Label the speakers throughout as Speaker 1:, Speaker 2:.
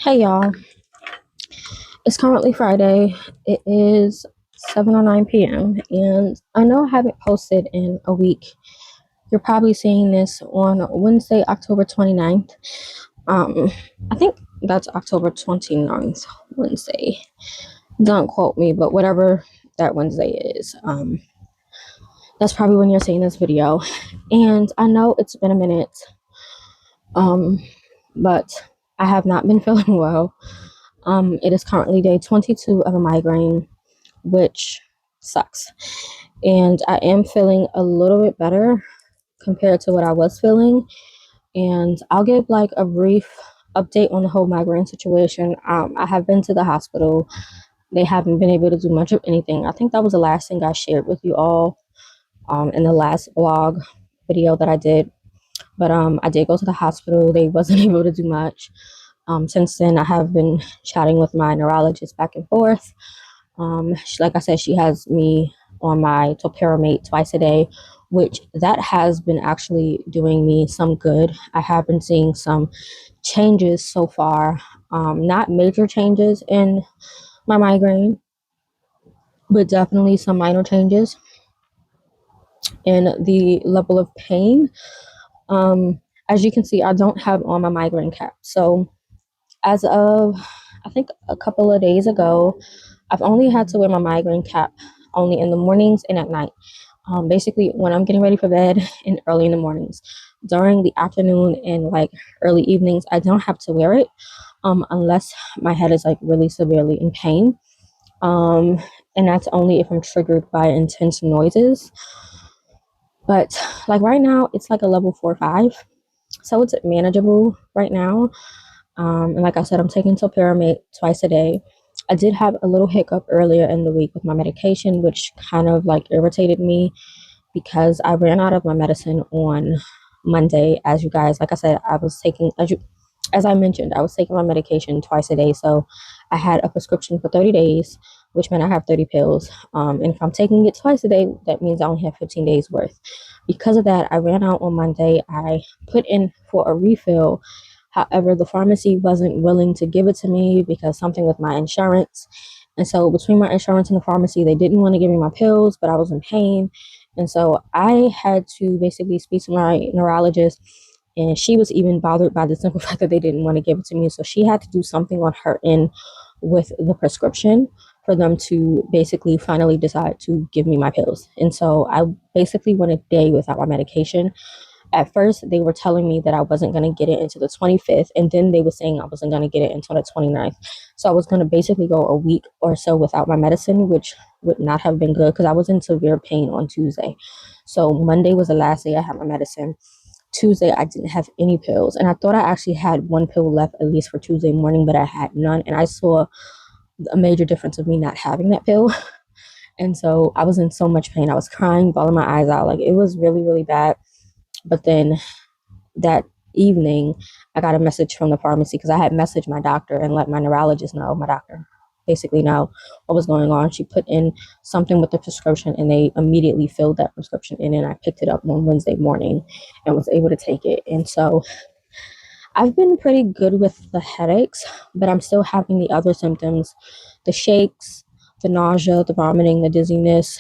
Speaker 1: Hey y'all, it's currently Friday. It is 7:09 p.m. and I know I haven't posted in a week. You're probably seeing this on Wednesday, October 29th. I think that's October 29th, Wednesday. Don't quote me, but whatever that Wednesday is, that's probably when you're seeing this video. And I know it's been a minute, but I have not been feeling well. It is currently day 22 of a migraine, which sucks. And I am feeling a little bit better compared to what I was feeling. And I'll give like a brief update on the whole migraine situation. I have been to the hospital. They haven't been able to do much of anything. I think that was the last thing I shared with you all in the last blog video that I did. But I did go to the hospital. They wasn't able to do much. Since then, I have been chatting with my neurologist back and forth. Like I said, she has me on my topiramate twice a day, which that has been actually doing me some good. I have been seeing some changes so far, not major changes in my migraine, but definitely some minor changes in the level of pain. As you can see, I don't have on my migraine cap. So as of, I think a couple of days ago, I've only had to wear my migraine cap only in the mornings and at night. Basically, when I'm getting ready for bed and early in the mornings. During the afternoon and like early evenings, I don't have to wear it unless my head is like really severely in pain. And that's only if I'm triggered by intense noises. But like right now, it's like a level 4 or 5. So it's manageable right now. And like I said, I'm taking topiramate twice a day. I did have a little hiccup earlier in the week with my medication, which kind of like irritated me because I ran out of my medicine on Monday. As you guys, like I said, I was taking, as I mentioned, I was taking my medication twice a day. So I had a prescription for 30 days, which meant I have 30 pills. And if I'm taking it twice a day, that means I only have 15 days worth. Because of that, I ran out on Monday. I put in for a refill. However, the pharmacy wasn't willing to give it to me because something with my insurance. And so between my insurance and the pharmacy, they didn't want to give me my pills, but I was in pain. And so I had to basically speak to my neurologist, and she was even bothered by the simple fact that they didn't want to give it to me. So she had to do something on her end with the prescription for them to basically finally decide to give me my pills. And so I basically went a day without my medication. At first, they were telling me that I wasn't going to get it until the 25th, and then they were saying I wasn't going to get it until the 29th. So I was going to basically go a week or so without my medicine, which would not have been good because I was in severe pain on Tuesday. So Monday was the last day I had my medicine. Tuesday, I didn't have any pills, and I thought I actually had one pill left at least for Tuesday morning, but I had none, and I saw a major difference of me not having that pill. And so I was in so much pain. I was crying, bawling my eyes out. Like, it was really, really bad. But then that evening, I got a message from the pharmacy because I had messaged my doctor and let my neurologist know, my doctor basically know what was going on. She put in something with the prescription and they immediately filled that prescription in, and I picked it up on Wednesday morning and was able to take it. And so I've been pretty good with the headaches, but I'm still having the other symptoms, the shakes, the nausea, the vomiting, the dizziness.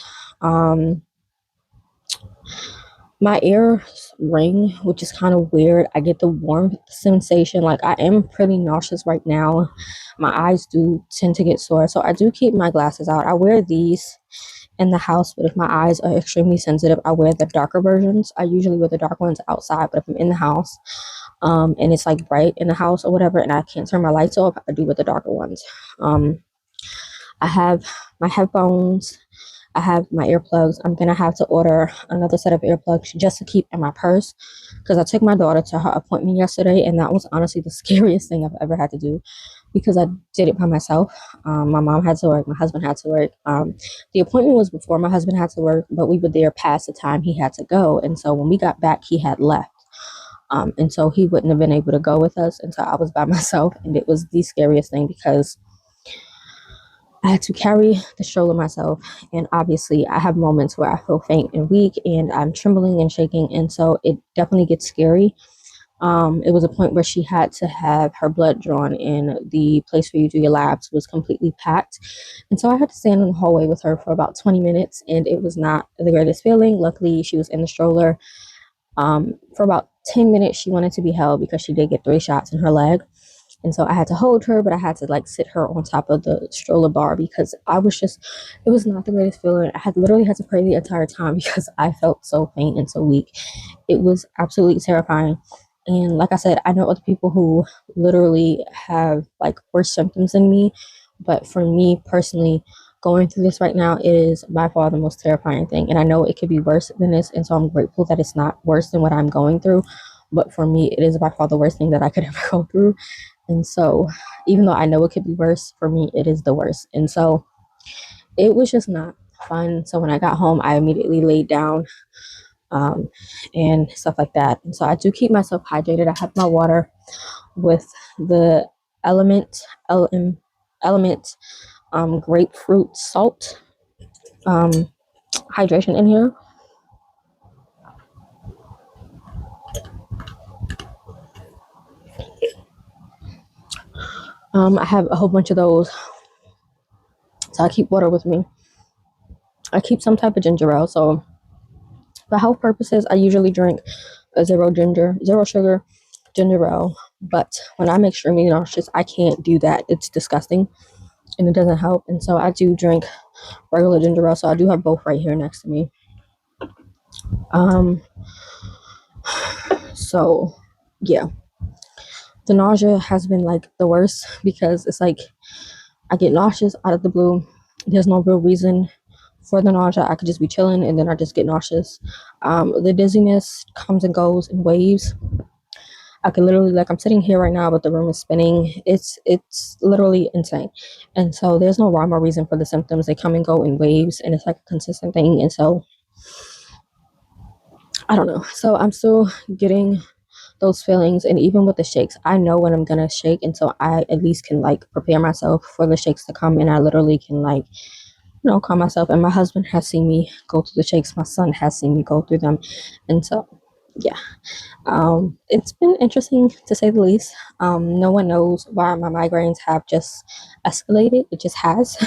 Speaker 1: My ears ring, which is kind of weird. I get the warmth sensation. Like, I am pretty nauseous right now. My eyes do tend to get sore, so I do keep my glasses out. I wear these in the house, but if my eyes are extremely sensitive, I wear the darker versions. I usually wear the dark ones outside, but if I'm in the house, and it's like bright in the house or whatever, and I can't turn my lights off, I do with the darker ones. I have my headphones. I have my earplugs. I'm going to have to order another set of earplugs just to keep in my purse because I took my daughter to her appointment yesterday, and that was honestly the scariest thing I've ever had to do because I did it by myself. My mom had to work. My husband had to work. The appointment was before my husband had to work, but we were there past the time he had to go. And so when we got back, he had left. And so he wouldn't have been able to go with us. And so I was by myself, and it was the scariest thing because I had to carry the stroller myself, and obviously I have moments where I feel faint and weak and I'm trembling and shaking, and so it definitely gets scary. It was a point where she had to have her blood drawn, and the place where you do your labs was completely packed. And so I had to stand in the hallway with her for about 20 minutes, and it was not the greatest feeling. Luckily, she was in the stroller. For about 10 minutes, she wanted to be held because she did get 3 shots in her leg. And so I had to hold her, but I had to like sit her on top of the stroller bar because it was not the greatest feeling. I had literally had to pray the entire time because I felt so faint and so weak. It was absolutely terrifying. And like I said, I know other people who literally have like worse symptoms than me. But for me personally, going through this right now is by far the most terrifying thing. And I know it could be worse than this. And so I'm grateful that it's not worse than what I'm going through. But for me, it is by far the worst thing that I could ever go through. And so, even though I know it could be worse, for me, it is the worst. And so, it was just not fun. So, when I got home, I immediately laid down and stuff like that. And so, I do keep myself hydrated. I have my water with the element grapefruit salt hydration in here. I have a whole bunch of those. So, I keep water with me. I keep some type of ginger ale. So, for health purposes, I usually drink a zero sugar ginger ale. But when I'm extremely nauseous, I can't do that. It's disgusting and it doesn't help. And so I do drink regular ginger ale. So I do have both right here next to me. So yeah, the nausea has been like the worst because it's like I get nauseous out of the blue. There's no real reason for the nausea. I could just be chilling and then I just get nauseous. The dizziness comes and goes in waves. I could literally, like, I'm sitting here right now, but the room is spinning. It's literally insane. And so there's no rhyme or reason for the symptoms. They come and go in waves, and it's like a consistent thing. And so I don't know. So I'm still getting those feelings, and even with the shakes, I know when I'm gonna shake, and so I at least can like prepare myself for the shakes to come, and I literally can like calm myself. And my husband has seen me go through the shakes. My son has seen me go through them, and so yeah. It's been interesting to say the least. No one knows why my migraines have just escalated. It just has.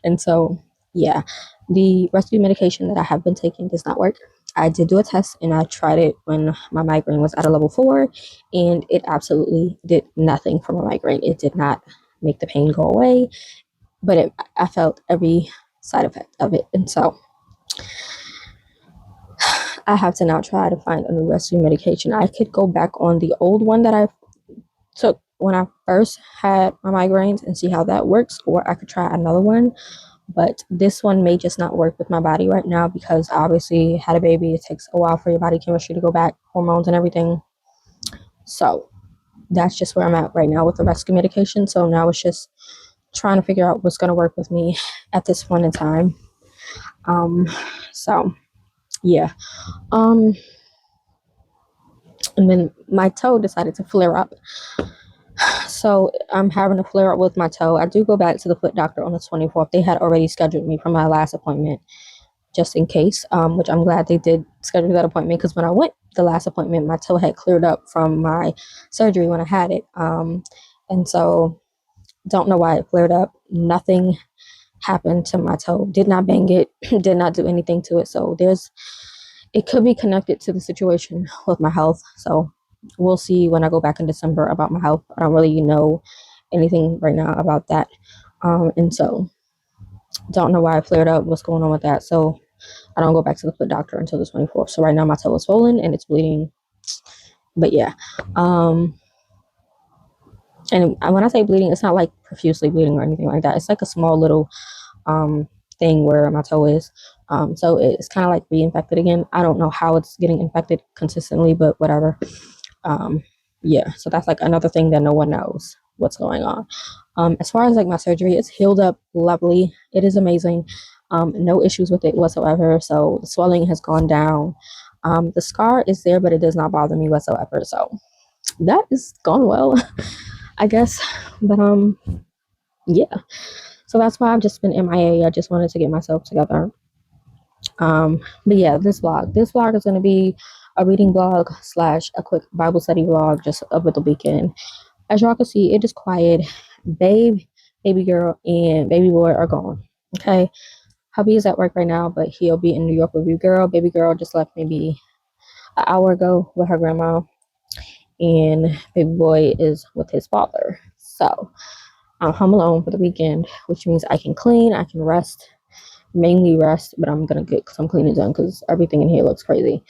Speaker 1: And so, yeah, the rescue medication that I have been taking does not work. I did do a test and I tried it when my migraine was at a level 4, and it absolutely did nothing for my migraine. It did not make the pain go away, but I felt every side effect of it. And so, I have to now try to find a new rescue medication. I could go back on the old one that I took when I first had my migraines and see how that works, or I could try another one. But this one may just not work with my body right now because I obviously had a baby. It takes a while for your body chemistry to go back, hormones and everything. So that's just where I'm at right now with the rescue medication. So now it's just trying to figure out what's going to work with me at this point in time. So yeah. And then my toe decided to flare up. So I'm having a flare up with my toe. I do go back to the foot doctor on the 24th. They had already scheduled me for my last appointment just in case, which I'm glad they did schedule that appointment because when I went the last appointment, my toe had cleared up from my surgery when I had it. And so don't know why it flared up. Nothing happened to my toe. Did not bang it, did not do anything to it. So it could be connected to the situation with my health. So we'll see when I go back in December about my health. I don't really know anything right now about that. And so don't know why I flared up, what's going on with that. So I don't go back to the foot doctor until the 24th. So right now my toe is swollen and it's bleeding. But yeah. And when I say bleeding, it's not like profusely bleeding or anything like that. It's like a small little thing where my toe is. So it's kind of like reinfected again. I don't know how it's getting infected consistently, but whatever. Yeah, so that's like another thing that no one knows what's going on. As far as like my surgery, it's healed up lovely. It is amazing. No issues with it whatsoever. So the swelling has gone down. The scar is there, but it does not bother me whatsoever. So that is gone well, I guess. But yeah. So that's why I've just been MIA. I just wanted to get myself together. But yeah, this vlog is going to be a reading vlog slash a quick Bible study vlog just over the weekend. As y'all can see, it is quiet. Babe, baby girl, and baby boy are gone. Okay. Hubby is at work right now, but he'll be in New York with baby girl. Baby girl just left maybe an hour ago with her grandma, and baby boy is with his father. So I'm home alone for the weekend, which means I can clean, I can rest, mainly rest, but I'm gonna get some cleaning done because everything in here looks crazy.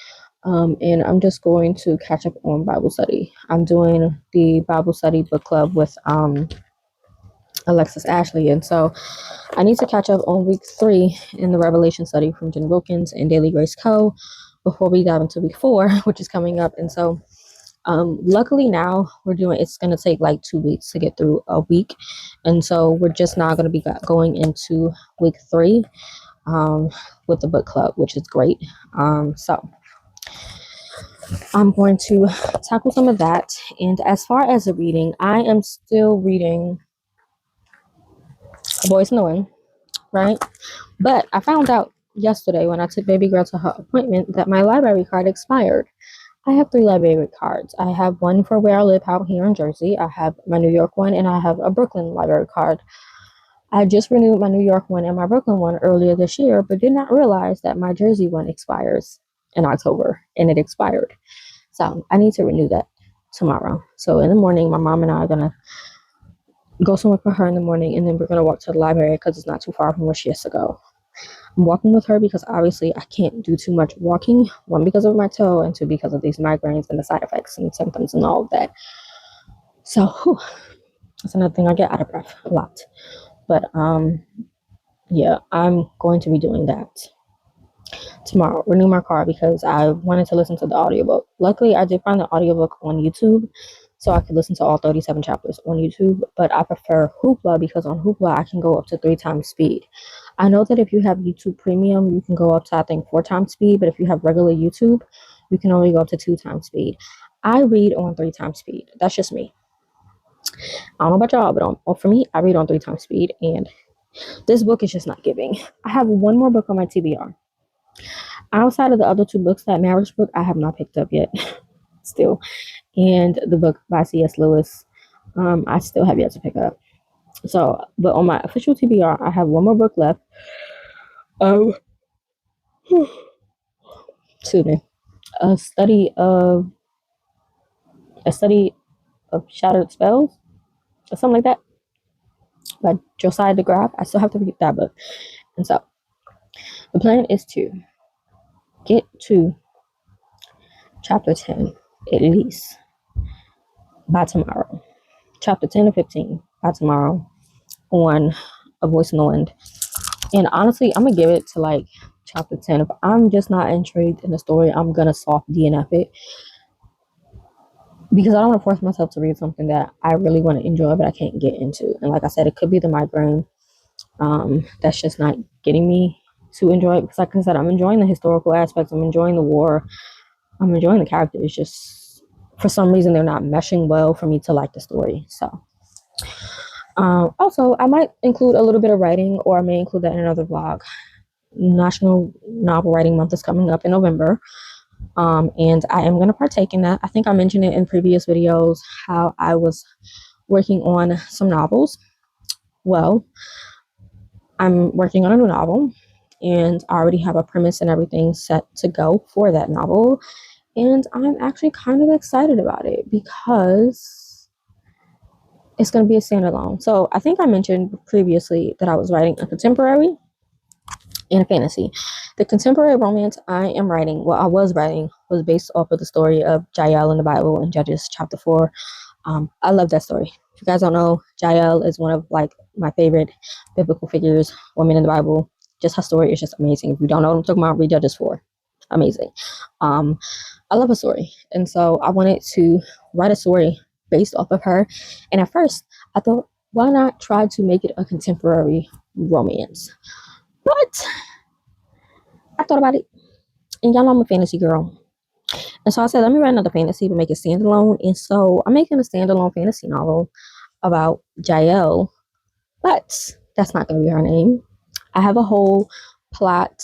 Speaker 1: And I'm just going to catch up on Bible study. I'm doing the Bible study book club with Alexis Ashley, and so I need to catch up on week 3 in the Revelation study from Jen Wilkins and Daily Grace Co. before we dive into week 4, which is coming up. And so luckily now it's going to take like 2 weeks to get through a week, and so we're just now going to be going into week 3 with the book club, which is great. So I'm going to tackle some of that. And as far as the reading, I am still reading A Voice in the Wind, right? But I found out yesterday when I took baby girl to her appointment that my library card expired. I have 3 library cards. I have one for where I live out here in Jersey. I have my New York one, and I have a Brooklyn library card. I just renewed my New York one and my Brooklyn one earlier this year, but did not realize that my Jersey one expires in October, and it expired. So I need to renew that tomorrow. So in the morning, my mom and I are going to go somewhere for her in the morning, and then we're going to walk to the library because it's not too far from where she has to go. I'm walking with her because obviously I can't do too much walking. 1, because of my toe, and 2, because of these migraines and the side effects and symptoms and all of that. So that's another thing. I get out of breath a lot. But yeah, I'm going to be doing that tomorrow. Renew my car because I wanted to listen to the audiobook. Luckily, I did find the audiobook on YouTube, so I could listen to all 37 chapters on YouTube. But I prefer Hoopla because on Hoopla I can go up to 3 times speed. I know that if you have YouTube Premium, you can go up to, I think, 4 times speed. But if you have regular YouTube, you can only go up to 2 times speed. I read on 3 times speed. That's just me. I don't know about y'all, but for me, I read on 3 times speed. And this book is just not giving. I have one more book on my TBR. Outside of the other 2 books, that marriage book I have not picked up yet still. And the book by C.S. Lewis, I still have yet to pick up. So, but on my official TBR, I have one more book left. Excuse me. A study of shattered spells or something like that by Josiah DeGraaf. I still have to read that book. And so the plan is to get to chapter 10 at least by tomorrow. Chapter 10 or 15 by tomorrow on A Voice in the Wind. And honestly, I'm gonna give it to like chapter 10. If I'm just not intrigued in the story, I'm gonna soft DNF it because I don't want to force myself to read something that I really want to enjoy but I can't get into. And like I said, it could be the migraine that's just not getting me to enjoy it, because like I said, I'm enjoying the historical aspects, I'm enjoying the war, I'm enjoying the characters. It's just for some reason they're not meshing well for me to like the story. So also, I might include a little bit of writing, or I may include that in another vlog. National Novel Writing Month is coming up in November, and I am going to partake in that. I think I mentioned it in previous videos how I was working on some novels. Well, I'm working on a new novel, and I already have a premise and everything set to go for that novel, and I'm actually kind of excited about it because it's going to be a standalone. So I think I mentioned previously that I was writing a contemporary and a fantasy. The contemporary romance I was writing, was based off of the story of Jael in the Bible in Judges chapter 4. I love that story. If you guys don't know, Jael is one of like my favorite biblical figures, women in the Bible. Just her story is just amazing. If you don't know what I'm talking about, read Judges 4. Amazing. I love her story. And so I wanted to write a story based off of her. And at first, I thought, why not try to make it a contemporary romance? But I thought about it, and y'all know I'm a fantasy girl. And so I said, let me write another fantasy, but make it standalone. And so I'm making a standalone fantasy novel about Jael, but that's not going to be her name. I have a whole plot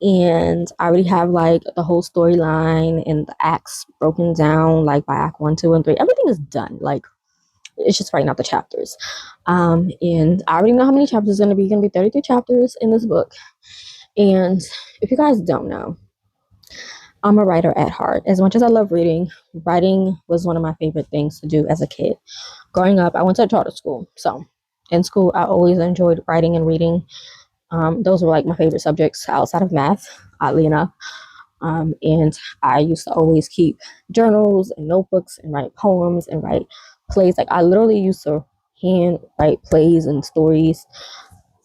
Speaker 1: And I already have like the whole storyline and the acts broken down, like by act 1, 2, and 3. Everything is done. Like, it's just writing out the chapters. And I already know how many chapters it's gonna be 33 chapters in this book. And if you guys don't know, I'm a writer at heart. As much as I love reading, writing was one of my favorite things to do as a kid. Growing up, I went to a charter school. So in school, I always enjoyed writing and reading. Those were like my favorite subjects outside of math, oddly enough. And I used to always keep journals and notebooks and write poems and write plays. Like, I literally used to hand write plays and stories.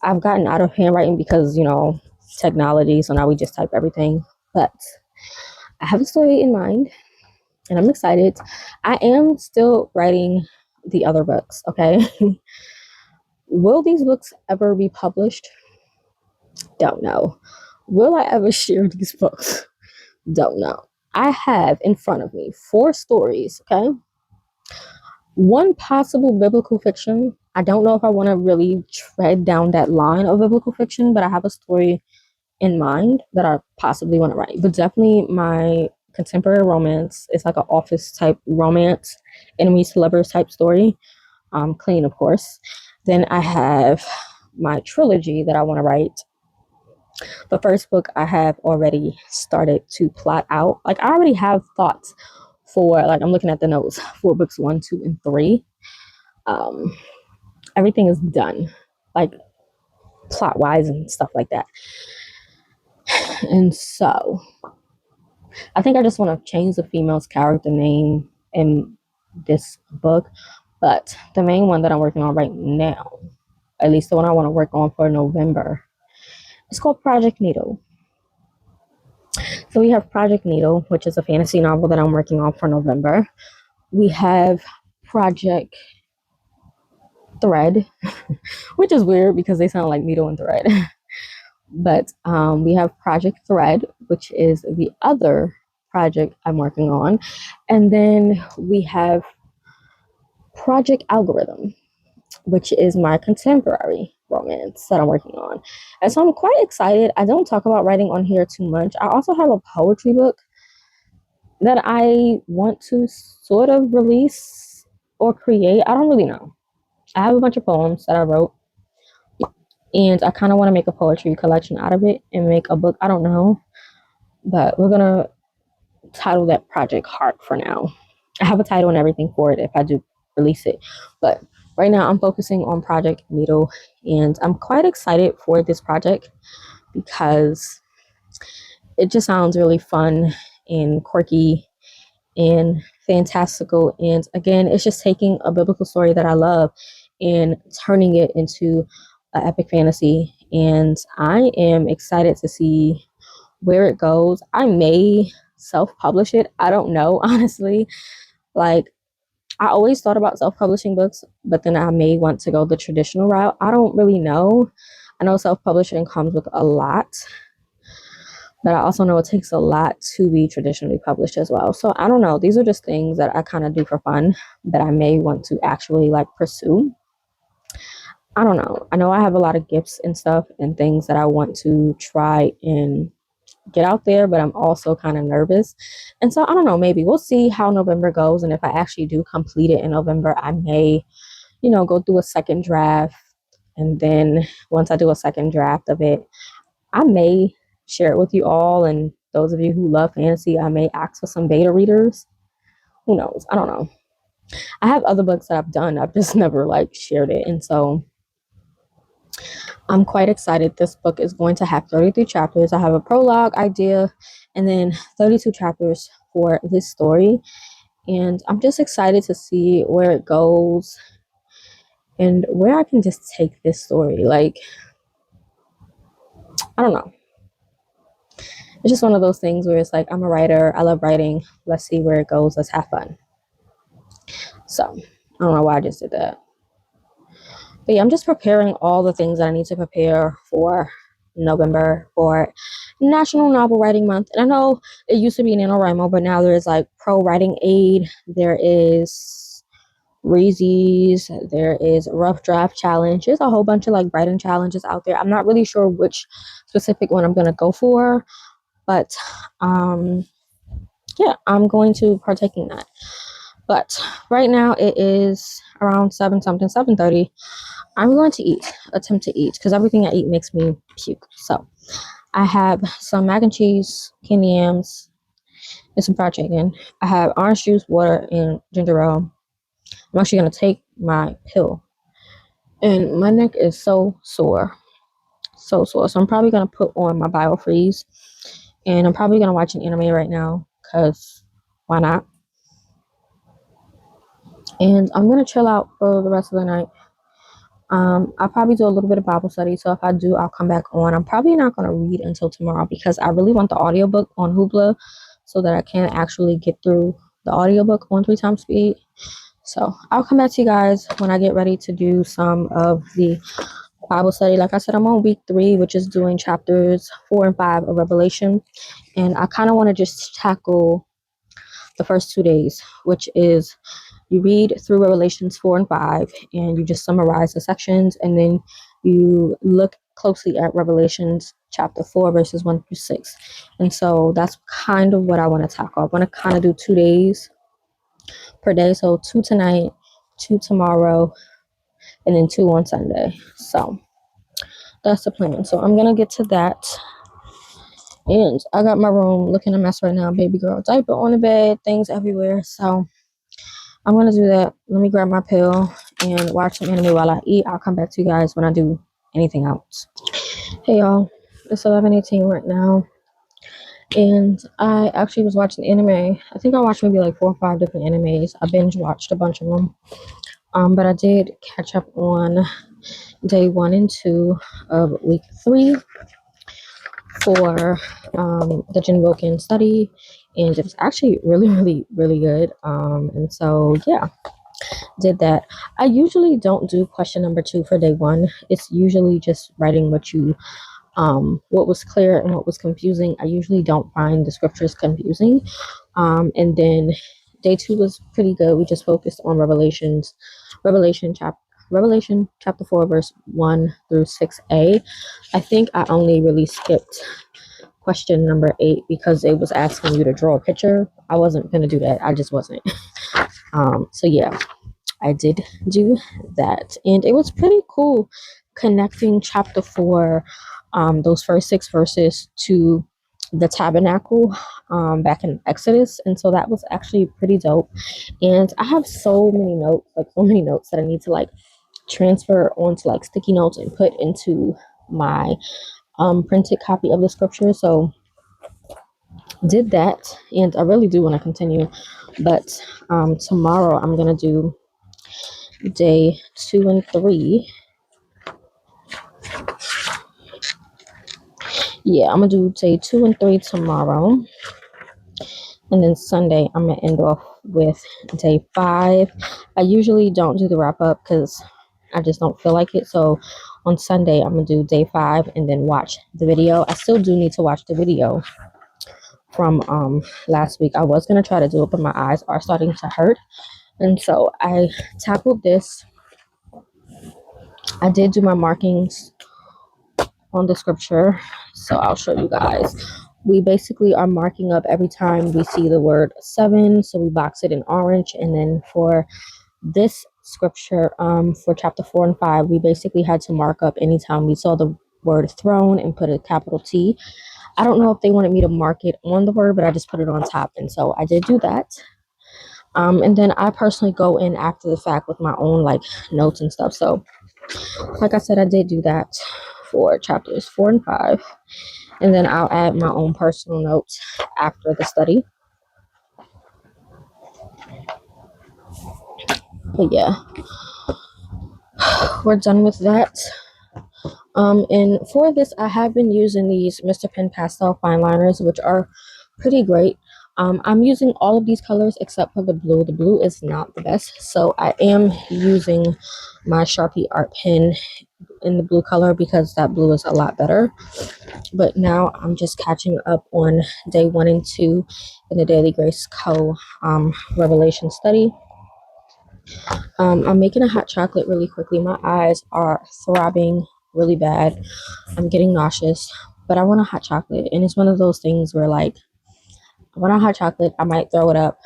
Speaker 1: I've gotten out of handwriting because, technology. So now we just type everything. But I have a story in mind and I'm excited. I am still writing the other books, okay? Will these books ever be published? Don't know. Will I ever share these books? Don't know. I have in front of me 4 stories, okay? 1 possible biblical fiction. I don't know if I want to really tread down that line of biblical fiction, but I have a story in mind that I possibly want to write. But definitely my contemporary romance. It's like an office type romance, enemies to lovers type story. Clean, of course. Then I have my trilogy that I want to write. The first book I have already started to plot out. Like, I already have thoughts for, like, I'm looking at the notes for books 1, 2, and 3. Everything is done, like plot wise and stuff like that. And so I think I just want to change the female's character name in this book. But the main one that I'm working on right now, at least the one I want to work on for November, it's called Project Needle. So we have Project Needle, which is a fantasy novel that I'm working on for November. We have Project Thread, which is weird because they sound like needle and thread. But we have Project Thread, which is the other project I'm working on. And then we have Project Algorithm, which is my contemporary romance that I'm working on. And so I'm quite excited. I don't talk about writing on here too much. I also have a poetry book that I want to sort of release or create. I don't really know. I have a bunch of poems that I wrote, and I kind of want to make a poetry collection out of it and make a book. I don't know, but we're going to title that Project Heart for now. I have a title and everything for it if I do release it. But right now I'm focusing on Project Needle, and I'm quite excited for this project because it just sounds really fun and quirky and fantastical. And again, it's just taking a biblical story that I love and turning it into an epic fantasy. And I am excited to see where it goes. I may self-publish it. I don't know, honestly. Like, I always thought about self-publishing books, but then I may want to go the traditional route. I don't really know. I know self-publishing comes with a lot, but I also know it takes a lot to be traditionally published as well. So I don't know. These are just things that I kind of do for fun that I may want to actually like pursue. I don't know. I know I have a lot of gifts and stuff and things that I want to try and get out there, but I'm also kind of nervous. And so I don't know, maybe we'll see how November goes. And if I actually do complete it in November, I may, go through a second draft. And then once I do a second draft of it, I may share it with you all. And those of you who love fantasy, I may ask for some beta readers. Who knows? I don't know. I have other books that I've done. I've just never shared it. And so I'm quite excited. This book is going to have 33 chapters. I have a prologue idea and then 32 chapters for this story. And I'm just excited to see where it goes and where I can just take this story. I don't know. It's just one of those things where it's like, I'm a writer. I love writing. Let's see where it goes. Let's have fun. So I don't know why I just did that. But yeah, I'm just preparing all the things that I need to prepare for November for National Novel Writing Month. And I know it used to be NaNoWriMo, but now there is Pro Writing Aid. There is Reezy's, there is Rough Draft Challenge. There's a whole bunch of like writing challenges out there. I'm not really sure which specific one I'm going to go for, but yeah, I'm going to partake in that. But right now it is around 7:30. I'm going to attempt to eat, because everything I eat makes me puke. So I have some mac and cheese, candy yams, and some fried chicken. I have orange juice, water, and ginger ale. I'm actually going to take my pill. And my neck is so sore. So sore. So I'm probably going to put on my BioFreeze. And I'm probably going to watch an anime right now, because why not? And I'm going to chill out for the rest of the night. I'll probably do a little bit of Bible study. So if I do, I'll come back on. I'm probably not going to read until tomorrow, because I really want the audiobook on Vllo so that I can actually get through the audiobook on 3 times speed. So I'll come back to you guys when I get ready to do some of the Bible study. Like I said, I'm on week 3, which is doing chapters 4 and 5 of Revelation. And I kind of want to just tackle the first 2 days, which is you read through Revelations 4 and 5, and you just summarize the sections, and then you look closely at Revelations chapter 4, verses 1 through 6. And so that's kind of what I want to tackle. I want to kind of do 2 days per day. So 2 tonight, 2 tomorrow, and then 2 on Sunday. So that's the plan. So I'm going to get to that. And I got my room looking a mess right now. Baby girl diaper on the bed, things everywhere. So I'm going to do that. Let me grab my pill and watch some anime while I eat. I'll come back to you guys when I do anything else. Hey, y'all. It's 11:18 right now. And I actually was watching anime. I think I watched maybe like 4 or 5 different animes. I binge watched a bunch of them. But I did catch up on day 1 and 2 of week 3 for the Jen Wilkin study, and it was actually really good. And so yeah, did that. I usually don't do question number 2 for day 1. It's usually just writing what was clear and what was confusing. I usually don't find the scriptures confusing. And then day 2 was pretty good. We just focused on Revelation chapter 4, verse 1 through 6a. I think I only really skipped question number 8 because it was asking you to draw a picture. I wasn't gonna do that. I just wasn't. So yeah, I did do that, and it was pretty cool connecting chapter 4, those first 6 verses, to the tabernacle back in Exodus. And so that was actually pretty dope. And I have so many notes that I need to like transfer onto like sticky notes and put into my printed copy of the scripture. So did that, and I really do want to continue, but tomorrow I'm gonna do day 2 and 3. Yeah, I'm gonna do day 2 and 3 tomorrow, and then Sunday I'm gonna end off with day 5. I usually don't do the wrap up because I just don't feel like it. So on Sunday I'm gonna do day 5 and then watch the video. I still do need to watch the video from last week. I was gonna try to do it, but my eyes are starting to hurt, and so I tackled this. I did do my markings on the scripture, so I'll show you guys. We basically are marking up every time we see the word 7, so we box it in orange. And then for this scripture, for chapter 4 and 5, we basically had to mark up anytime we saw the word throne and put a capital T. I don't know if they wanted me to mark it on the word, but I just put it on top, and so I did do that. And then I personally go in after the fact with my own like notes and stuff. So like I said, I did do that for chapters 4 and 5, and then I'll add my own personal notes after the study. But yeah, we're done with that. And for this, I have been using these Mr. Pen pastel fine liners, which are pretty great. I'm using all of these colors except for the blue. The blue is not the best, so I am using my Sharpie art pen in the blue color because that blue is a lot better. But now I'm just catching up on day 1 and 2 in the Daily Grace Co. Revelation study. I'm making a hot chocolate really quickly. My eyes are throbbing really bad. I'm getting nauseous, but I want a hot chocolate. And it's one of those things where, like, I want a hot chocolate. I might throw it up,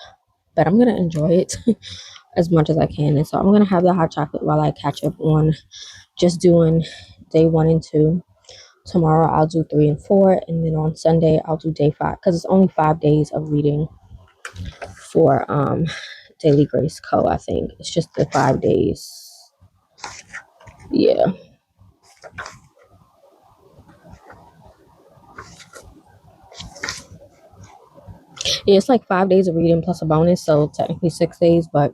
Speaker 1: but I'm going to enjoy it as much as I can. And so I'm going to have the hot chocolate while I catch up on just doing day 1 and 2. Tomorrow I'll do 3 and 4. And then on Sunday I'll do day 5, because it's only 5 days of reading for Daily Grace Co. I think it's just the 5 days. Yeah. Yeah, it's like 5 days of reading plus a bonus, so technically 6 days, but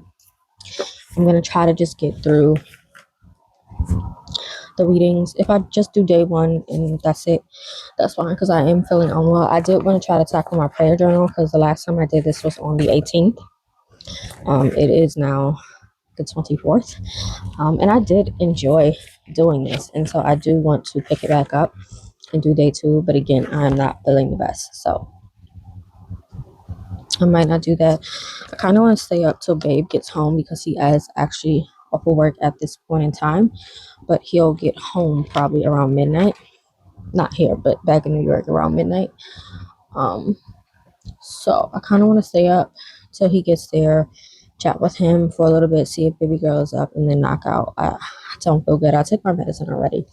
Speaker 1: I'm gonna try to just get through the readings. If I just do day 1 and that's it, that's fine, because I am feeling unwell. I did want to try to tackle my prayer journal, because the last time I did this was on the 18th. It is now the 24th, and I did enjoy doing this, and so I do want to pick it back up and do day 2, but again, I'm not feeling the best, so I might not do that. I kind of want to stay up till Babe gets home, because he is actually off of work at this point in time, but he'll get home probably around midnight. Not here, but back in New York around midnight. So I kind of want to stay up till he gets there, chat with him for a little bit, see if baby girl is up, and then knock out. I don't feel good. I took my medicine already,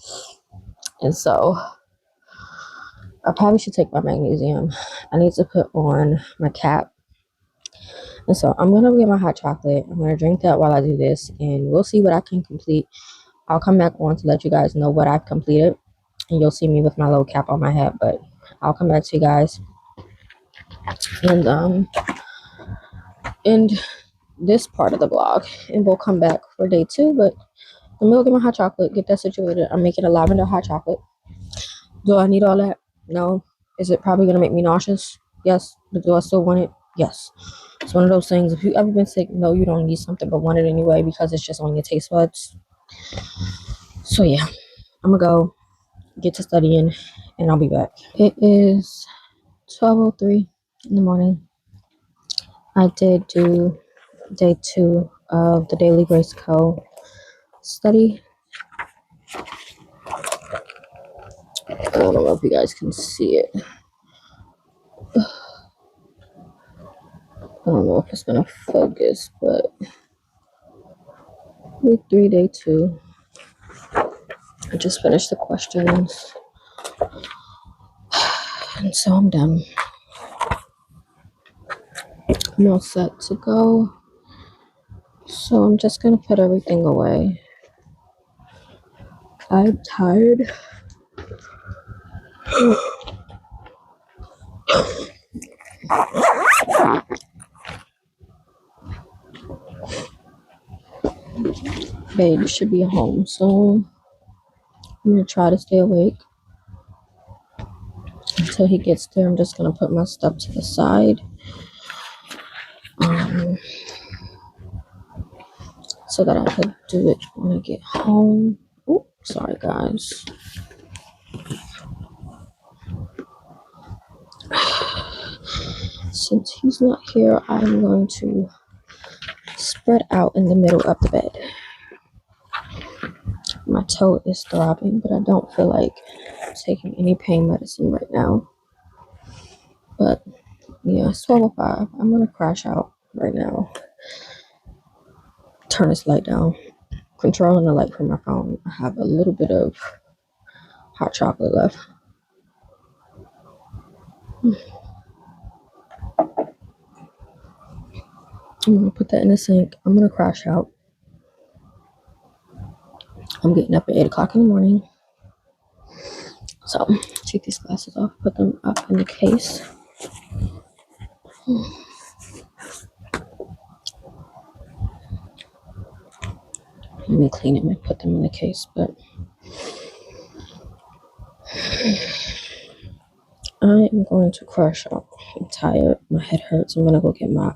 Speaker 1: and so I probably should take my magnesium. I need to put on my cap. And so I'm going to get my hot chocolate. I'm going to drink that while I do this, and we'll see what I can complete. I'll come back on to let you guys know what I've completed, and you'll see me with my little cap on my head, but I'll come back to you guys and end this part of the vlog, and we'll come back for day 2. But I'm going to get my hot chocolate, get that situated. I'm making a lavender hot chocolate. Do I need all that? No. Is it probably going to make me nauseous? Yes. But do I still want it? Yes. It's one of those things, if you've ever been sick, no, you don't need something, but want it anyway, because it's just on your taste buds. So yeah, I'm gonna go get to studying, and I'll be back. It is 12:03 in the morning. I did do day 2 of the Daily Grace Co. study. I don't know if you guys can see it. I don't know if it's gonna focus, but week 3, day 2. I just finished the questions, and so I'm done. I'm all set to go. So I'm just gonna put everything away. I'm tired. Babe should be home soon. I'm gonna try to stay awake until he gets there. I'm just gonna put my stuff to the side, so that I could do it when I get home. Oh, sorry guys. Since he's not here, I'm going to spread out in the middle of the bed. My toe is throbbing, but I don't feel like taking any pain medicine right now. But yeah, it's 12:05. I'm gonna crash out right now. Turn this light down. Controlling the light from my phone. I have a little bit of hot chocolate left. I'm gonna put that in the sink. I'm gonna crash out. I'm getting up at 8 o'clock in the morning. So take these glasses off, put them up in the case. Let me clean them and put them in the case, but I am going to crash out. I'm tired. My head hurts. I'm gonna go get my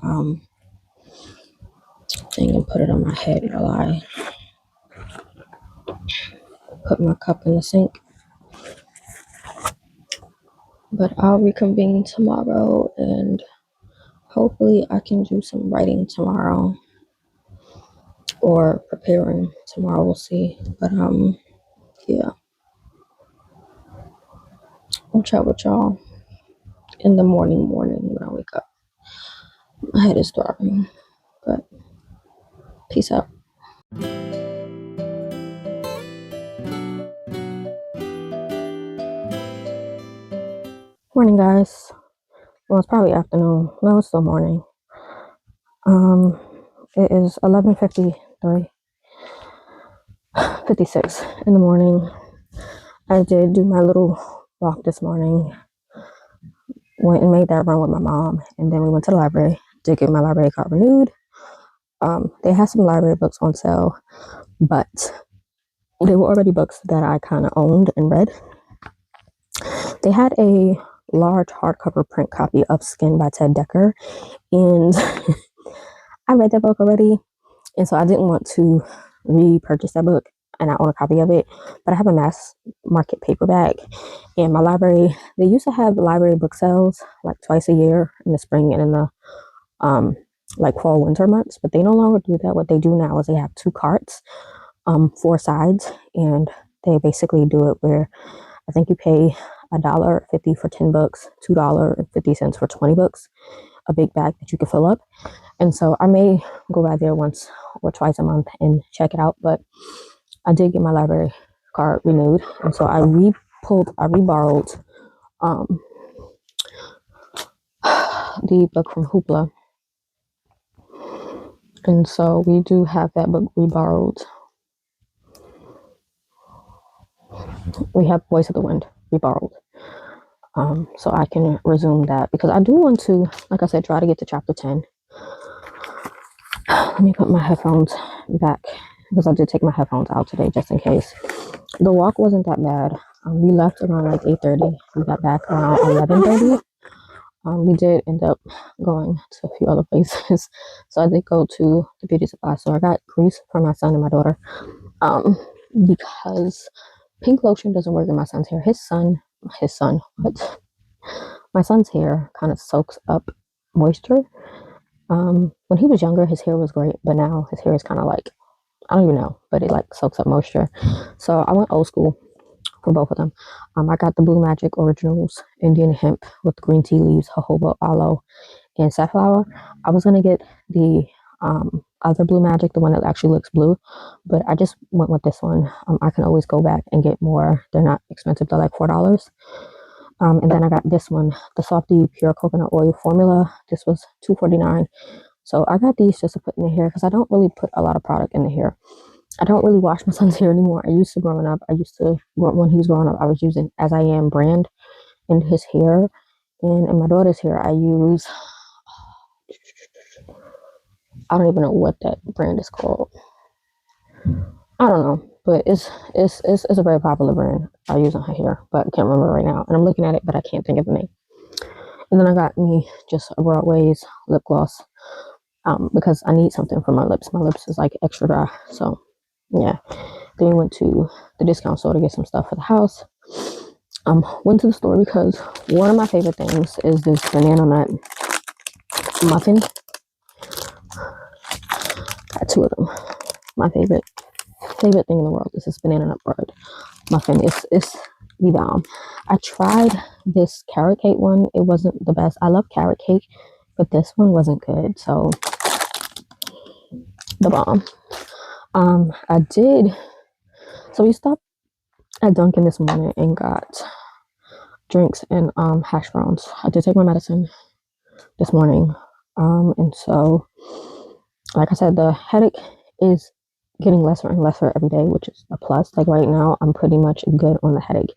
Speaker 1: thing and put it on my head while I put my cup in the sink. But I'll reconvene tomorrow, and hopefully I can do some writing tomorrow. or preparing. Tomorrow we'll see. But yeah, I'll chat with y'all in the morning when I wake up. My head is throbbing, but peace out. Morning, guys. Well, it's probably afternoon. No, it's still morning. It is 11:53, 56 in the morning. I did do my little walk this morning. Went and made that run with my mom, and then we went to the library to get my library card renewed. They had some library books on sale, but they were already books that I kind of owned and read. They had a large hardcover print copy of Skin by Ted Decker, and I read that book already, and so I didn't want to repurchase that book, and I own a copy of it, but I have a mass market paperback. And my library, they used to have library book sales like twice a year in the spring and in the like fall winter months, but they no longer do that. What they do now is they have 2 carts, 4 sides, and they basically do it where I think you pay $1.50 for 10 books, $2.50 for 20 books, a big bag that you can fill up. And so I may go by there once or twice a month and check it out, but I did get my library card renewed, and so I reborrowed the book from Hoopla, and so we do have that book reborrowed. We have Voice of the Wind reborrowed, so I can resume that because I do want to, like I said, try to get to chapter 10. Let me put my headphones back because I did take my headphones out today just in case. The walk wasn't that bad. We left around like 8:30. We got back around 11:30. We did end up going to a few other places. So I did go to the beauty supply store. I got grease for my son and my daughter because pink lotion doesn't work in my son's hair. What? My son's hair kind of soaks up moisture. When he was younger, his hair was great, but now his hair is kind of like, I don't even know, but it like soaks up moisture. So I went old school for both of them. I got the Blue Magic Originals Indian Hemp with green tea leaves, jojoba, aloe, and safflower. I was gonna get the other Blue Magic, the one that actually looks blue, but I just went with this one. I can always go back and get more. They're not expensive. They're like $4. And then I got this one, the Softy Pure Coconut Oil Formula. This was $2.49. So I got these just to put in the hair because I don't really put a lot of product in the hair. I don't really wash my son's hair anymore. I used to growing up. When he was growing up, I was using As I Am brand in his hair. And in my daughter's hair, I use, I don't even know what that brand is called. I don't know, but it's a very popular brand I use on her hair, but I can't remember right now. And I'm looking at it, but I can't think of the name. And then I got me just a Broadway's lip gloss because I need something for my lips. My lips is like extra dry, so yeah. Then we went to the discount store to get some stuff for the house. Went to the store because one of my favorite things is this banana nut muffin. Got 2 of them. My favorite thing in the world is this banana nut bread muffin. It's the bomb. I tried this carrot cake one. It wasn't the best. I love carrot cake, but this one wasn't good. So the bomb. So we stopped at Dunkin' this morning and got drinks and hash browns. I did take my medicine this morning. And so, like I said, the headache is getting lesser and lesser every day, which is a plus. Like right now, I'm pretty much good on the headache.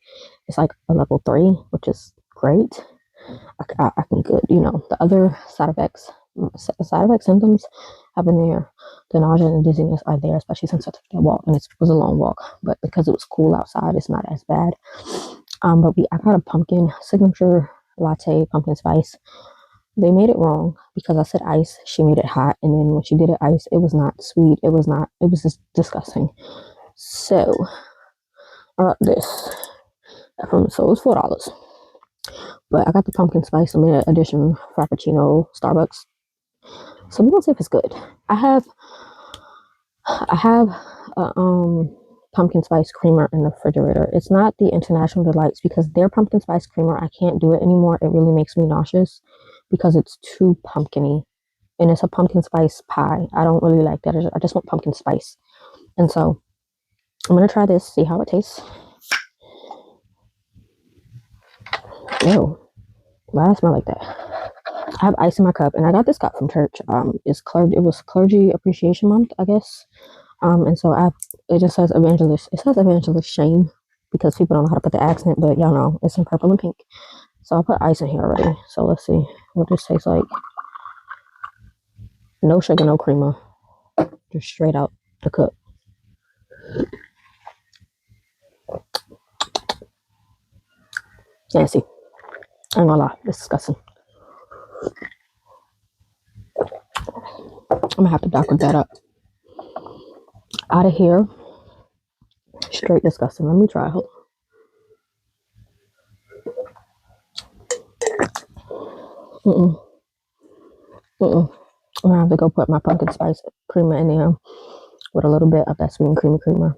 Speaker 1: It's like a level 3, which is great. I can good, the other side effect symptoms have been there. The nausea and dizziness are there, especially since I took that walk, and it was a long walk. But because it was cool outside, it's not as bad. But I got a pumpkin signature latte, pumpkin spice. They made it wrong because I said ice. She made it hot, and then when she did it ice, it was not sweet. It was just disgusting. So I got this. So it was $4. But I got the pumpkin spice limited edition Frappuccino Starbucks. So we're gonna see if it's good. I have I have a pumpkin spice creamer in the refrigerator. It's not the International Delights because their pumpkin spice creamer, I can't do it anymore. It really makes me nauseous because it's too pumpkiny. And it's a pumpkin spice pie. I don't really like that. I just want pumpkin spice. And so I'm going to try this, see how it tastes. Ew. Why does it smell like that? I have ice in my cup, and I got this cup from church. It was Clergy Appreciation Month, I guess. And so it just says evangelist. It says evangelist Shane because people don't know how to put the accent, but y'all know it's in purple and pink. So I put ice in here already. So let's see what this tastes like. No sugar, no creamer, just straight out the cup. Nasty. I ain't gonna lie, it's disgusting. I'm gonna have to doctor that up. Out of here. Straight disgusting. Let me try. Hold on. I'm gonna have to go put my pumpkin spice creamer in there with a little bit of that sweet and creamy creamer.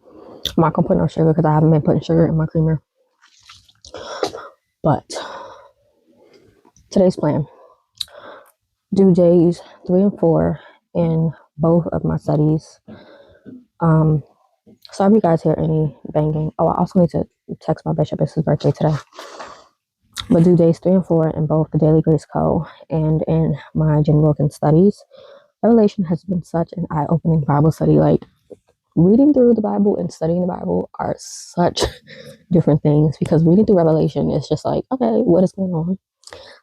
Speaker 1: I'm not gonna put no sugar because I haven't been putting sugar in my creamer. But today's plan: do days 3 and 4 in both of my studies. So if you guys hear any banging, I also need to text my bishop. It's his birthday today. But do days 3 and 4 in both the Daily Grace Co. and in my Jen Wilkin studies. Revelation has been such an eye-opening Bible study. Like, reading through the Bible and studying the Bible are such different things because reading through Revelation is just like, okay, what is going on?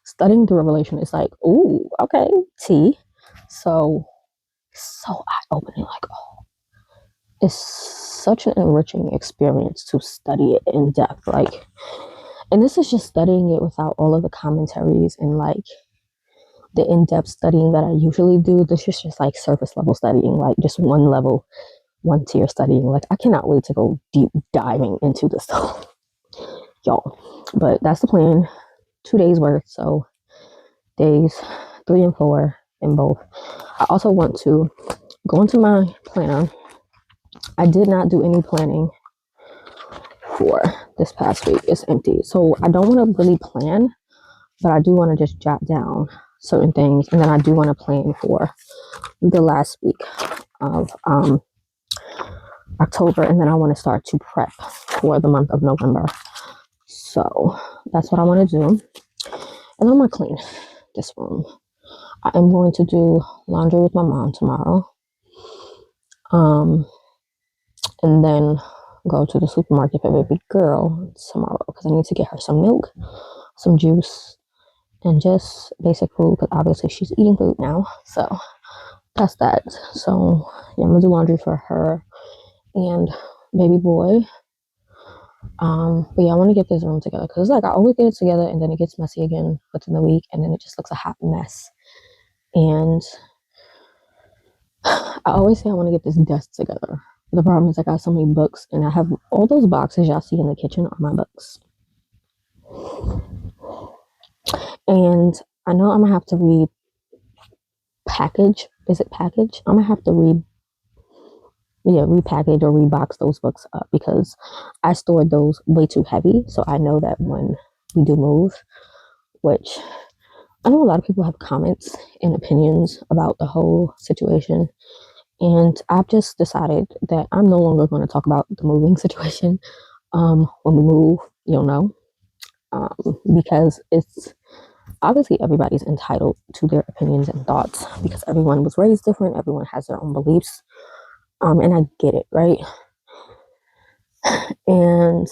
Speaker 1: Studying through Revelation is like, ooh, okay, T. So eye-opening. Like, oh, it's such an enriching experience to study it in depth. Like, and this is just studying it without all of the commentaries and like the in-depth studying that I usually do. This is just like surface level studying, like just one tier studying. Like, I cannot wait to go deep diving into this stuff, y'all. But that's the plan. 2 days worth. So days 3 and 4 in both. I also want to go into my planner. I did not do any planning for this past week. It's empty. So I don't want to really plan, but I do want to just jot down certain things. And then I do want to plan for the last week of October. And then I want to start to prep for the month of November. So that's what I want to do. And I'm going to clean this room. I am going to do laundry with my mom tomorrow. And then go to the supermarket for baby girl tomorrow because I need to get her some milk, some juice, and just basic food because obviously she's eating food now. So that's that. So yeah, I'm gonna do laundry for her and baby boy. But yeah, I want to get this room together because like I always get it together and then it gets messy again within the week and then it just looks a hot mess. And I always say I want to get this desk together. The problem is I got so many books and I have all those boxes y'all see in the kitchen are my books. And I know I'm gonna have to repackage. Is it package? I'm gonna have to repackage or rebox those books up because I stored those way too heavy. So I know that when we do move, which I know a lot of people have comments and opinions about the whole situation. And I've just decided that I'm no longer going to talk about the moving situation. When we move, you'll know. Because it's obviously everybody's entitled to their opinions and thoughts because everyone was raised different. Everyone has their own beliefs. And I get it, right? And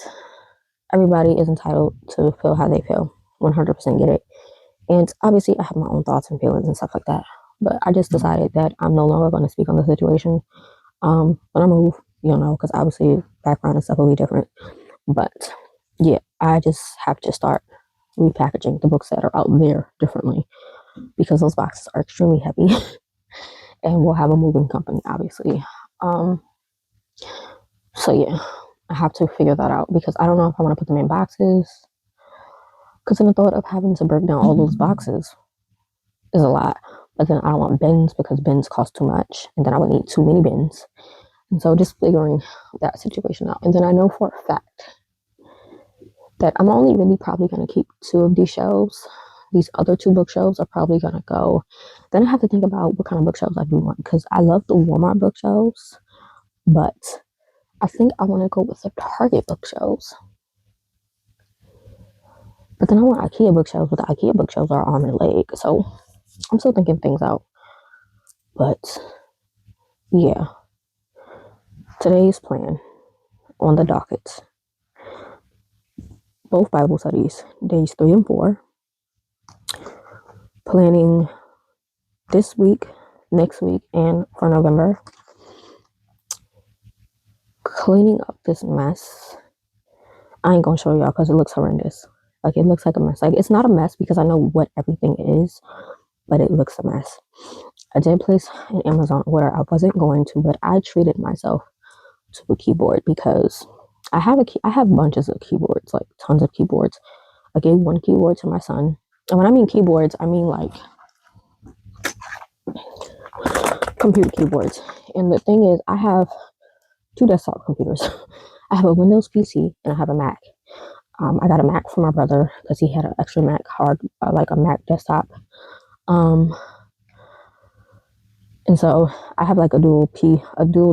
Speaker 1: everybody is entitled to feel how they feel. 100% get it. And obviously I have my own thoughts and feelings and stuff like that. But I just decided that I'm no longer going to speak on the situation. When I move, you'll know, because obviously background and stuff will be different. But yeah, I just have to start repackaging the books that are out there differently because those boxes are extremely heavy and we'll have a moving company, obviously. So yeah, I have to figure that out because I don't know if I want to put them in boxes because in the thought of having to break down all those boxes is a lot. but then I don't want bins because bins cost too much, and then I would need too many bins. And so just figuring that situation out. And then I know for a fact that I'm only really probably going to keep 2 of these shelves. These other 2 bookshelves are probably going to go. Then I have to think about what kind of bookshelves I do want, because I love the Walmart bookshelves, but I think I want to go with the Target bookshelves. But then I want IKEA bookshelves, but the IKEA bookshelves are arm and leg. So I'm still thinking things out. But yeah, today's plan on the docket, both Bible studies, days 3 and 4. Planning this week, next week, and for November. Cleaning up this mess. I ain't gonna show y'all because it looks horrendous. Like, it looks like a mess. Like, it's not a mess because I know what everything is, but it looks a mess. I did place an Amazon order. I wasn't going to, but I treated myself to a keyboard because I have bunches of keyboards, like tons of keyboards. I gave one keyboard to my son. And when I mean keyboards, I mean like computer keyboards. And the thing is, I have 2 desktop computers. I have a Windows PC and I have a Mac. I got a Mac for my brother because he had an extra Mac like a Mac desktop. And so I have like a dual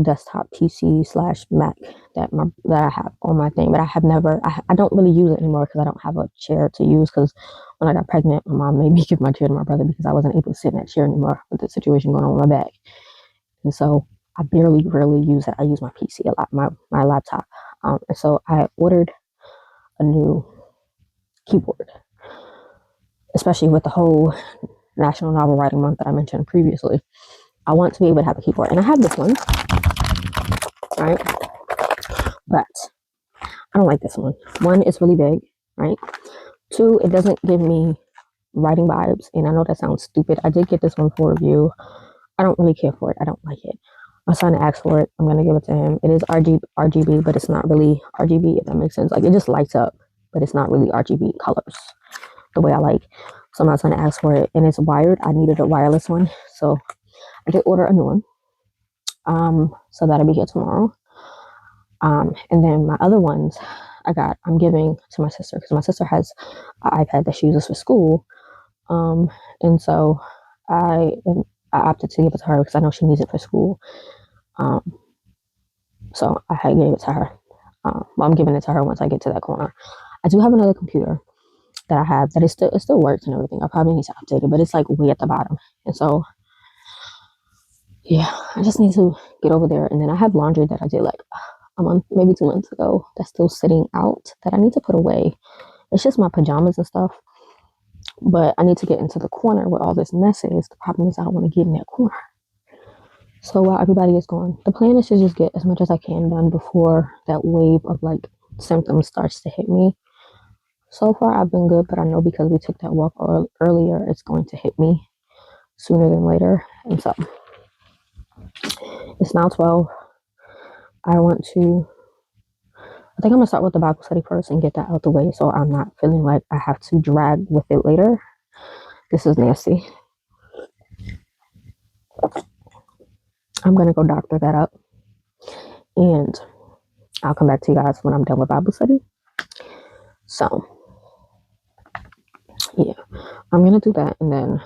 Speaker 1: desktop PC / Mac that I have on my thing, but I don't really use it anymore because I don't have a chair to use, because when I got pregnant, my mom made me give my chair to my brother because I wasn't able to sit in that chair anymore with the situation going on with my back. And so I rarely use it. I use my PC a lot, my laptop. And so I ordered a new keyboard, especially with the whole National Novel Writing Month that I mentioned previously. I want to be able to have a keyboard, and I have this one, right? But I don't like this one. 1, it's really big, right? 2, it doesn't give me writing vibes, and I know that sounds stupid. I did get this one for review. I don't really care for it. I don't like it. My son asked for it. I'm gonna give it to him. It is RGB, but it's not really RGB, if that makes sense. Like, it just lights up, but it's not really RGB colors the way I like. So my son asked for it, and it's wired. I needed a wireless one, so I did order a new one. So that'll be here tomorrow. And then my other ones I'm giving to my sister because my sister has an iPad that she uses for school. And so I opted to give it to her because I know she needs it for school. So I gave it to her. Well, I'm giving it to her once I get to that corner. I do have another computer that I have that it still works and everything. I probably need to update it, but it's like way at the bottom. And so yeah, I just need to get over there. And then I have laundry that I did like a month, maybe 2 months ago, that's still sitting out that I need to put away. It's just my pajamas and stuff, but I need to get into the corner where all this mess is. The problem is I don't want to get in that corner. So while everybody is gone, the plan is to just get as much as I can done before that wave of like symptoms starts to hit me. So far I've been good, but I know because we took that walk earlier, it's going to hit me sooner than later. And so it's now 12. I think I'm gonna start with the Bible study first and get that out the way so I'm not feeling like I have to drag with it later. This is nasty. I'm gonna go doctor that up, and I'll come back to you guys when I'm done with Bible study. So yeah, I'm gonna do that and then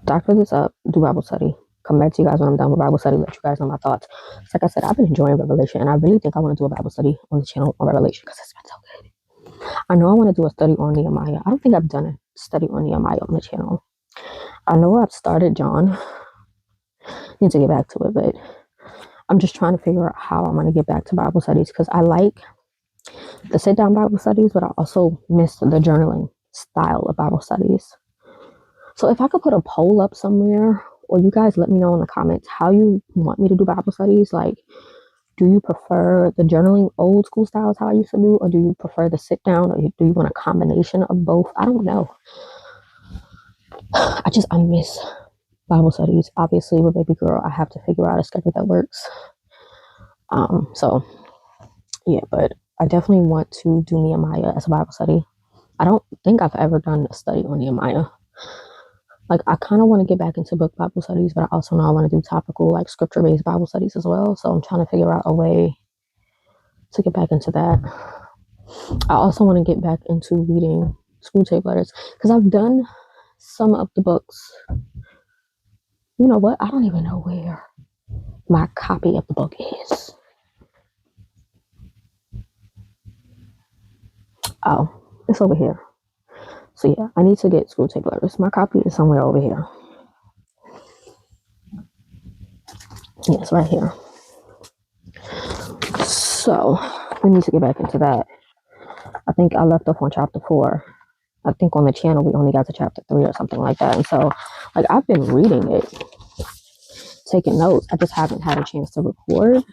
Speaker 1: doctor this up, do Bible study, come back to you guys when I'm done with Bible study, let you guys know my thoughts. Like I said, I've been enjoying Revelation, and I really think I want to do a Bible study on the channel on Revelation because it's been so good. I know I want to do a study on Nehemiah. I don't think I've done a study on Nehemiah on the channel. I know I've started John. Need to get back to it, but I'm just trying to figure out how I'm going to get back to Bible studies because I like the sit-down Bible studies, but I also miss the journaling style of Bible studies. So if I could put a poll up somewhere, or you guys let me know in the comments how you want me to do Bible studies. Like, do you prefer the journaling old school styles how I used to do, or do you prefer the sit down, or do you want a combination of both? I don't know. I miss Bible studies. Obviously, with baby girl, I have to figure out a schedule that works. So yeah, but I definitely want to do Nehemiah as a Bible study. I don't think I've ever done a study on Nehemiah. Like, I kind of want to get back into book Bible studies, but I also know I want to do topical, like scripture-based Bible studies as well. So I'm trying to figure out a way to get back into that. I also want to get back into reading school tape letters because I've done some of the books. You know what? I don't even know where my copy of the book is. Oh, it's over here. So yeah, I need to get school tape letters. My copy is somewhere over here. Yes, right here. So we need to get back into that. I think I left off on chapter 4. I think on the channel we only got to chapter 3 or something like that. And so, like, I've been reading it, taking notes. I just haven't had a chance to record.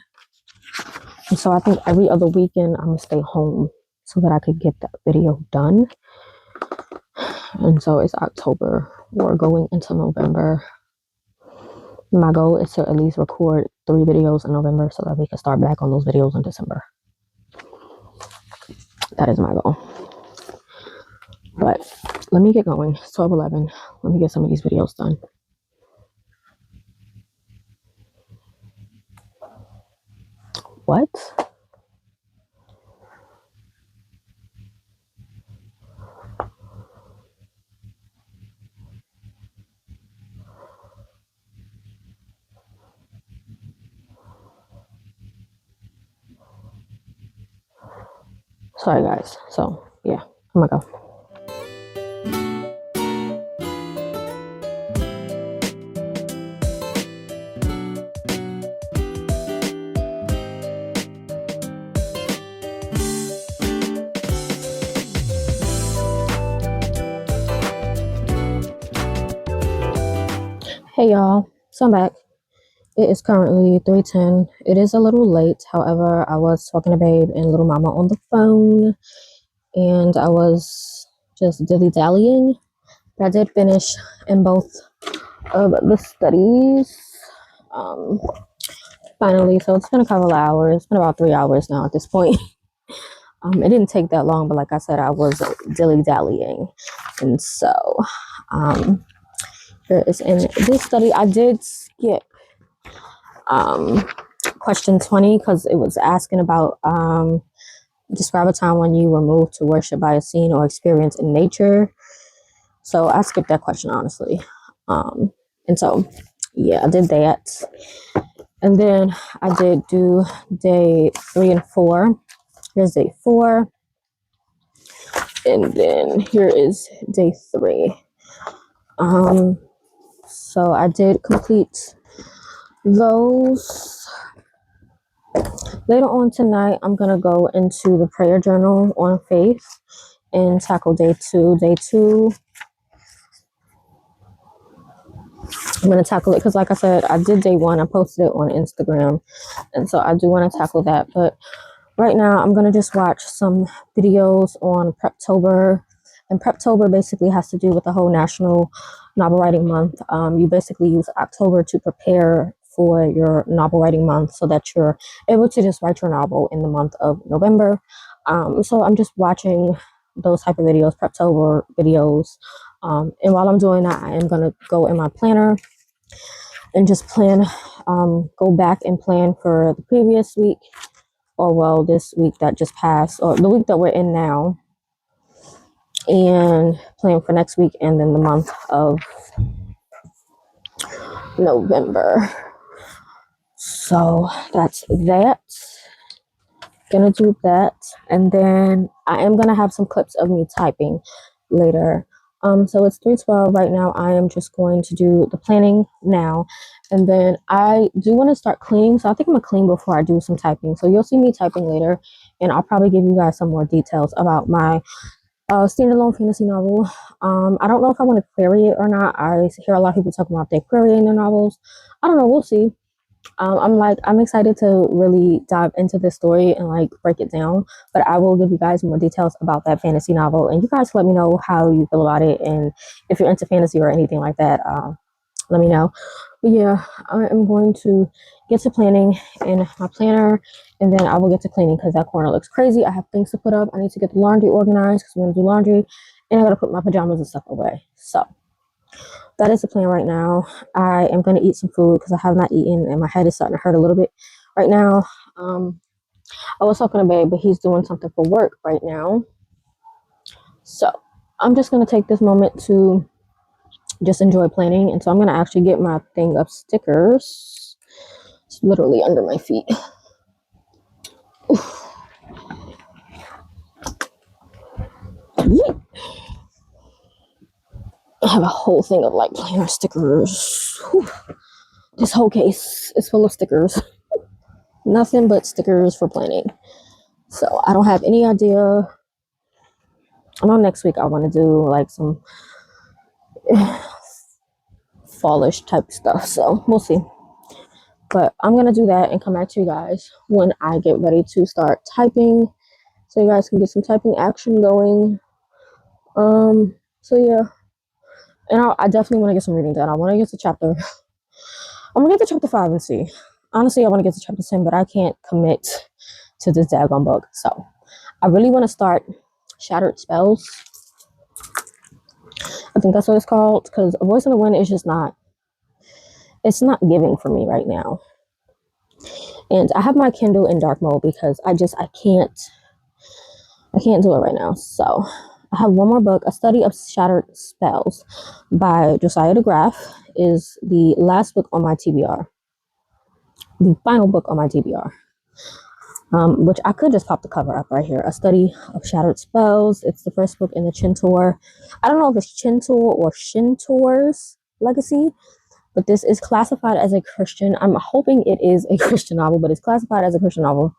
Speaker 1: And so I think every other weekend I'm gonna stay home so that I could get that video done. And so it's October. We're going into November. My goal is to at least record 3 videos in November so that we can start back on those videos in December. That is my goal. But let me get going. It's 12:11. Let me get some of these videos done. What? Sorry, guys. So, yeah, I'm gonna go. Hey, y'all. So I'm back. It is currently 3:10. It is a little late. However, I was talking to Babe and Little Mama on the phone, and I was just dilly-dallying. But I did finish in both of the studies. Finally, so it's been a couple of hours. It's been about 3 hours now at this point. It didn't take that long, but like I said, I was dilly-dallying. And so, here is in this study. I did skip question 20 because it was asking about describe a time when you were moved to worship by a scene or experience in nature. So I skipped that question, honestly. And so, yeah, I did that. And then I did do day 3 and 4. Here's day 4. And then here is day 3. So I did complete those. Later on tonight, I'm going to go into the prayer journal on faith and tackle day 2. Day 2, I'm going to tackle it because, like I said, I did day 1. I posted it on Instagram. And so I do want to tackle that. But right now, I'm going to just watch some videos on Preptober. And Preptober basically has to do with the whole National Novel Writing Month. You basically use October to prepare for your novel writing month so that you're able to just write your novel in the month of November. So I'm just watching those type of videos, Preptober videos. And while I'm doing that, I am going to go in my planner and just plan, go back and plan for the previous week, or well, this week that just passed, or the week that we're in now, and plan for next week and then the month of November. So that's that. Gonna do that, and then I am gonna have some clips of me typing later. So it's 3:12 right now. I am just going to do the planning now, and then I do want to start cleaning. So I think I'm gonna clean before I do some typing. So you'll see me typing later, and I'll probably give you guys some more details about my standalone fantasy novel. I don't know if I want to query it or not. I hear a lot of people talking about they querying their novels. I don't know. We'll see. I'm excited to really dive into this story and like break it down, but I will give you guys more details about that fantasy novel, and you guys let me know how you feel about it, and if you're into fantasy or anything like that, let me know. But yeah, I am going to get to planning in my planner, and then I will get to cleaning because that corner looks crazy. I have things to put up. I need to get the laundry organized because we're gonna do laundry, and I gotta put my pajamas and stuff away. So that is the plan right now. I am going to eat some food because I have not eaten and my head is starting to hurt a little bit right now. I was talking to Babe, but he's doing something for work right now. So I'm just going to take this moment to just enjoy planning. And so I'm going to actually get my thing of stickers. It's literally under my feet. I have a whole thing of like planner stickers. Whew. This whole case is full of stickers. Nothing but stickers for planning. So I don't have any idea. I know next week I want to do like some fallish type stuff. So we'll see. But I'm going to do that and come back to you guys when I get ready to start typing. So you guys can get some typing action going. So yeah. And I definitely want to get some reading done. I want to get to chapter. I'm going to get to chapter 5 and see. Honestly, I want to get to chapter 10, but I can't commit to this daggone book. So I really want to start Shattered Spells. I think that's what it's called, because A Voice in the Wind is just not, it's not giving for me right now. And I have my Kindle in dark mode because I can't do it right now. So I have one more book, A Study of Shattered Spells by Josiah DeGraaf, is the last book on my TBR. The final book on my TBR. Which I could just pop the cover up right here. A Study of Shattered Spells. It's the first book in the Chintor. I don't know if it's Chintor or Shintor's legacy, but this is classified as a Christian. I'm hoping it is a Christian novel, but it's classified as a Christian novel.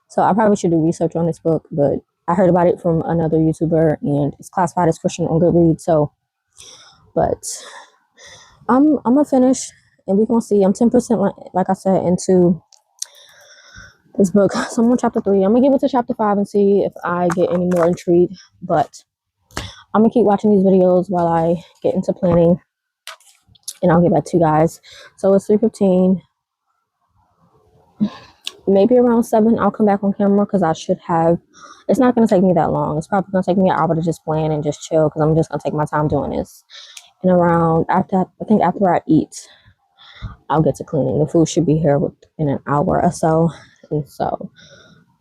Speaker 1: So I probably should do research on this book, but I heard about it from another YouTuber and it's classified as Christian on Goodreads. So, but I'm gonna finish and we're gonna see. I'm 10% like I said into this book. So I'm on chapter 3. I'm gonna get into chapter 5 and see if I get any more intrigued. But I'm gonna keep watching these videos while I get into planning, and I'll get back to you guys. So it's 3:15. Maybe around 7 I'll come back on camera because I should have. It's not gonna take me that long. It's probably gonna take me an hour to just plan and just chill because I'm just gonna take my time doing this. And around after I eat, I'll get to cleaning. The food should be here within an hour or so. And so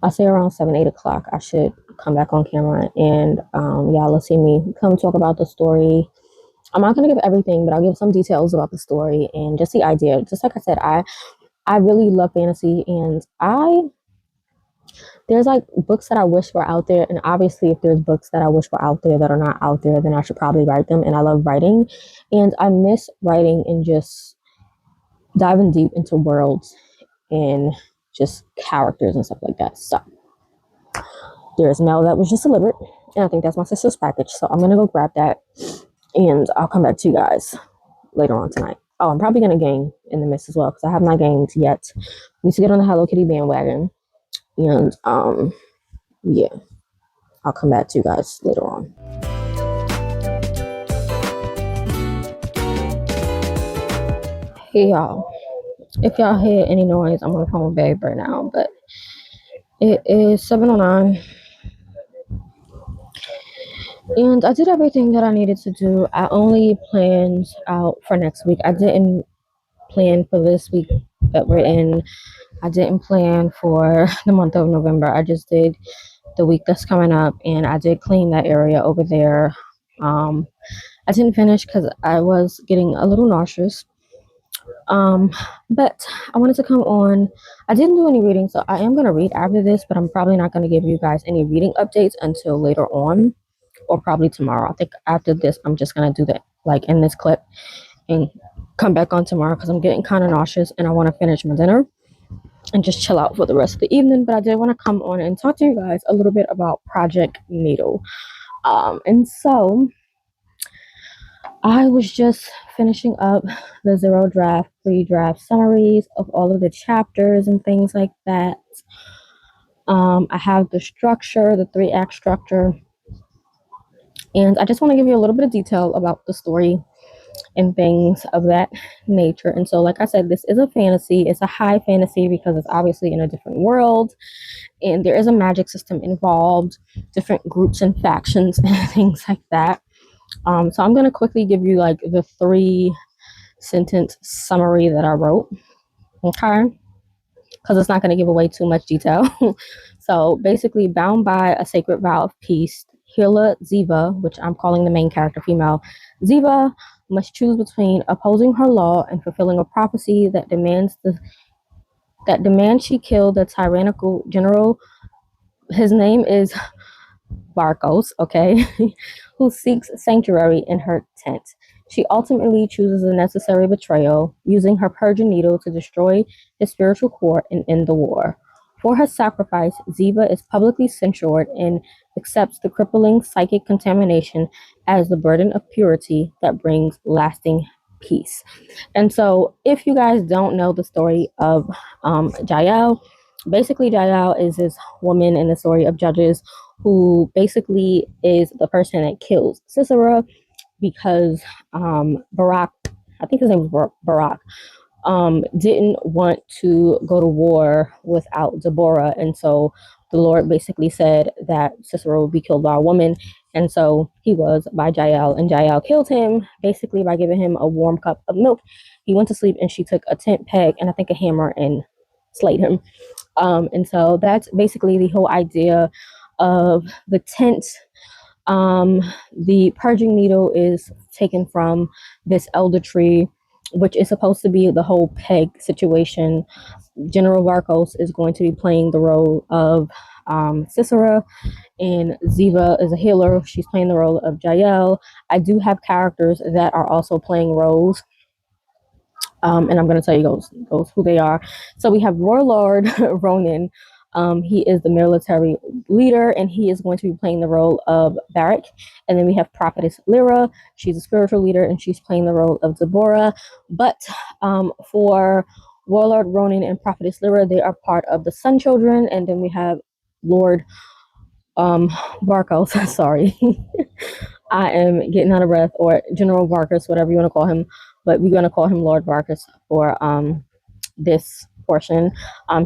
Speaker 1: I say around 7, 8 o'clock, I should come back on camera and y'all will see me come talk about the story. I'm not going to give everything, but I'll give some details about the story and just the idea. Just like I said, I really love fantasy, and there's like books that I wish were out there. And obviously, if there's books that I wish were out there that are not out there, then I should probably write them. And I love writing, and I miss writing and just diving deep into worlds and just characters and stuff like that. So there's mail that was just delivered, and I think that's my sister's package. So I'm gonna go grab that, and I'll come back to you guys later on tonight. Oh, I'm probably gonna game in the midst as well because I have not gamed yet. I need to get on the Hello Kitty bandwagon, and yeah, I'll come back to you guys later on. Hey y'all, if y'all hear any noise, I'm on the phone with Babe right now, but it is 7:09. And I did everything that I needed to do. I only planned out for next week. I didn't plan for this week that we're in. I didn't plan for the month of November. I just did the week that's coming up, and I did clean that area over there. I didn't finish because I was getting a little nauseous. But I wanted to come on. I didn't do any reading, so I am going to read after this, but I'm probably not going to give you guys any reading updates until later on, or probably tomorrow. I think after this, I'm just going to do that, like in this clip, and come back on tomorrow because I'm getting kind of nauseous and I want to finish my dinner and just chill out for the rest of the evening. But I did want to come on and talk to you guys a little bit about Project Needle. And so I was just finishing up the 0 draft, pre-draft summaries of all of the chapters and things like that. I have the structure, the 3-act structure, and I just want to give you a little bit of detail about the story and things of that nature. And so, like I said, this is a fantasy. It's a high fantasy because it's obviously in a different world, and there is a magic system involved, different groups and factions and things like that. So I'm going to quickly give you like the 3-sentence summary that I wrote. Okay. Because it's not going to give away too much detail. So basically, bound by a sacred vow of peace, healer Ziva, which I'm calling the main character female, Ziva must choose between opposing her law and fulfilling a prophecy that demands she kill the tyrannical general. His name is Barkos, okay, who seeks sanctuary in her tent. She ultimately chooses a necessary betrayal, using her purging needle to destroy his spiritual core and end the war. For her sacrifice, Ziva is publicly censured and accepts the crippling psychic contamination as the burden of purity that brings lasting peace. And so, if you guys don't know the story of Jael, basically Jael is this woman in the story of Judges who basically is the person that kills Sisera because Barak, I think his name was Barak, didn't want to go to war without Deborah. And so the Lord basically said that Sisera would be killed by a woman. And so he was by Jael, and Jael killed him basically by giving him a warm cup of milk. He went to sleep, and she took a tent peg and I think a hammer and slayed him. And so that's basically the whole idea of the tent. The purging needle is taken from this elder tree, which is supposed to be the whole peg situation. General Varkos is going to be playing the role of Sisera, and Ziva is a healer. She's playing the role of Jael. I do have characters that are also playing roles. And I'm going to tell you those who they are. So we have Warlord Ronan. He is the military leader, and he is going to be playing the role of Barak. And then we have Prophetess Lyra. She's a spiritual leader, and she's playing the role of Deborah. But for Warlord Ronan and Prophetess Lyra, they are part of the Sun Children. And then we have Lord Barkos. Sorry. I am getting out of breath, or General Varkos, whatever you want to call him, but we're going to call him Lord Varkos for this portion.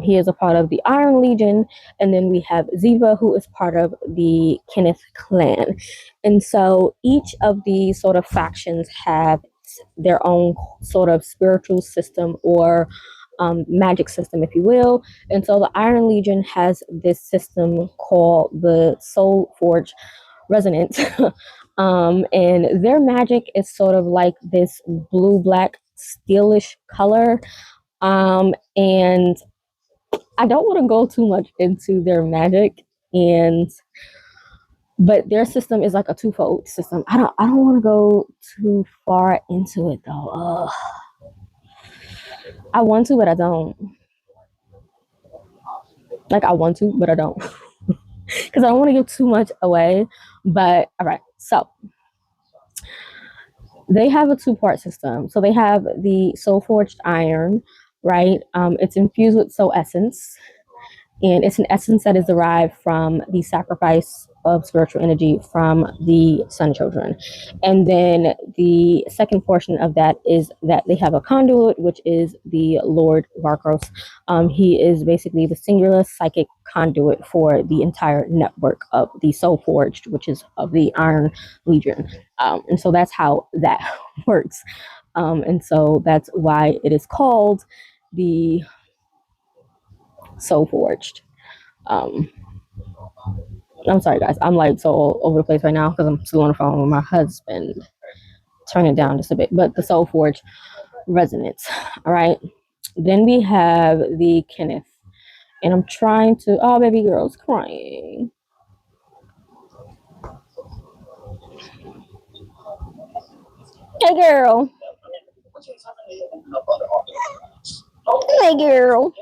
Speaker 1: He is a part of the Iron Legion, and then we have Ziva, who is part of the Kenneth clan. And so each of these sort of factions have their own sort of spiritual system or magic system, if you will. And so the Iron Legion has this system called the Soul Forge Resonance. And their magic is sort of like this blue-black steelish color. And I don't want to go too much into their magic, but their system is like a twofold system. I don't want to go too far into it though. I want to, but I don't. Like I want to, but I don't. Because I don't want to give too much away. But all right, so they have a 2-part system. So they have the soul forged iron, right? It's infused with soul essence, and it's an essence that is derived from the sacrifice of spiritual energy from the Sun Children. And then the second portion of that is that they have a conduit, which is the Lord Varkos. He is basically the singular psychic conduit for the entire network of the Soul Forged, which is of the Iron Legion. And so that's how that works. And so that's why it is called the Soul Forged. I'm sorry, guys. I'm like so all over the place right now because I'm still on the phone with my husband. Turn it down just a bit. But the Soul Forge Resonance. All right. Then we have the Kenneth. And I'm trying to... Oh, baby girl's crying. Hey, girl. Hey, girl.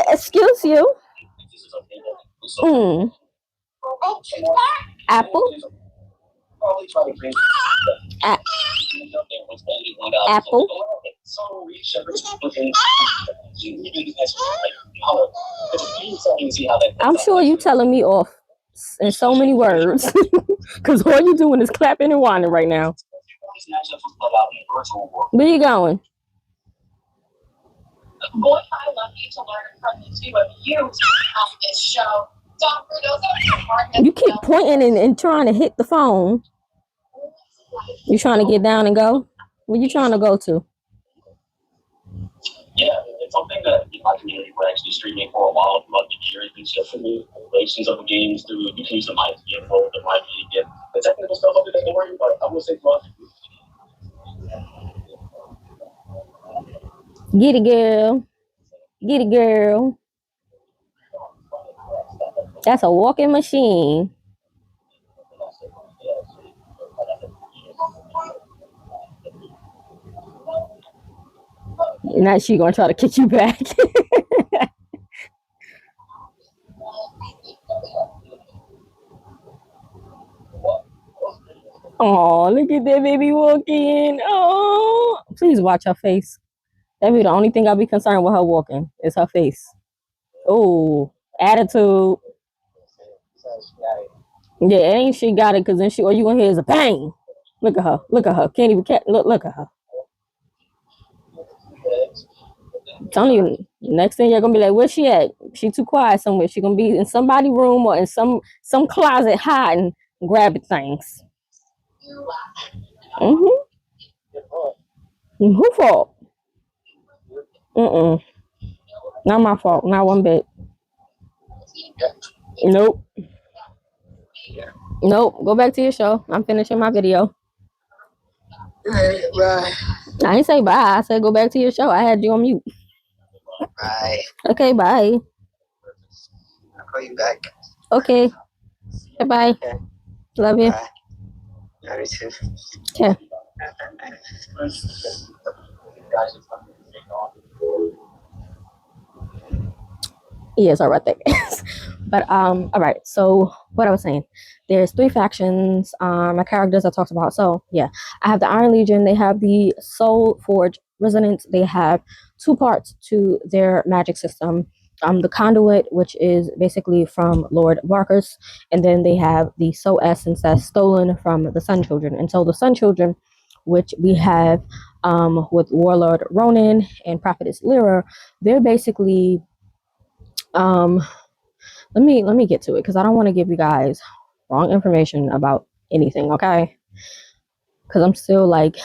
Speaker 1: Excuse you. Apple. Apple. I'm sure you telling me off in so many words because all you're doing is clapping and whining right now. Where you going? Boy, I'm lucky to learn from the two of you on this show. You keep pointing and trying to hit the phone. You trying to get down and go? Where you trying to go to?
Speaker 2: Yeah, it's something that my community were actually streaming for a while. I'd love to hear it. It's just the relations of the games through you can use the mic to get involved, the mic to get the technical stuff of it, don't worry, but I will say for us.
Speaker 1: Get it, girl. Get it, girl. That's a walking machine. Now she gonna try to kick you back. Oh, look at that baby walking. Oh, please watch her face. That be the only thing I'll be concerned with her walking is her face. Oh, attitude. Yeah, ain't she got it? Cause then all you gonna hear is a bang. Look at her. Look at her. Can't even look at her. I'm telling you, next thing you're gonna be like, where's she at? She too quiet somewhere. She gonna be in somebody's room or in some closet hiding, grabbing things. Mm-hmm. Who fault? Mm-mm. Not my fault. Not one bit. Nope. Nope. Go back to your show. I'm finishing my video.
Speaker 3: Bye.
Speaker 1: I ain't say bye. I said go back to your show. I had you on mute.
Speaker 3: Bye.
Speaker 1: Okay, bye.
Speaker 3: I'll call you back.
Speaker 1: Okay. Bye.
Speaker 3: Okay.
Speaker 1: Love you.
Speaker 3: Bye. Love you too.
Speaker 1: Okay. Yes, all right there. But all right. So what I was saying, there's 3 factions. My characters I talked about. So yeah, I have the Iron Legion. They have the Soul Forge Resonance. They have 2 parts to their magic system. The Conduit, which is basically from Lord Barkus, and then they have the Soul Essence that's stolen from the Sun Children. And so the Sun Children, which we have with Warlord Ronan and Prophetess Lyra, they're basically let me get to it because I don't want to give you guys wrong information about anything, okay? Because I'm still like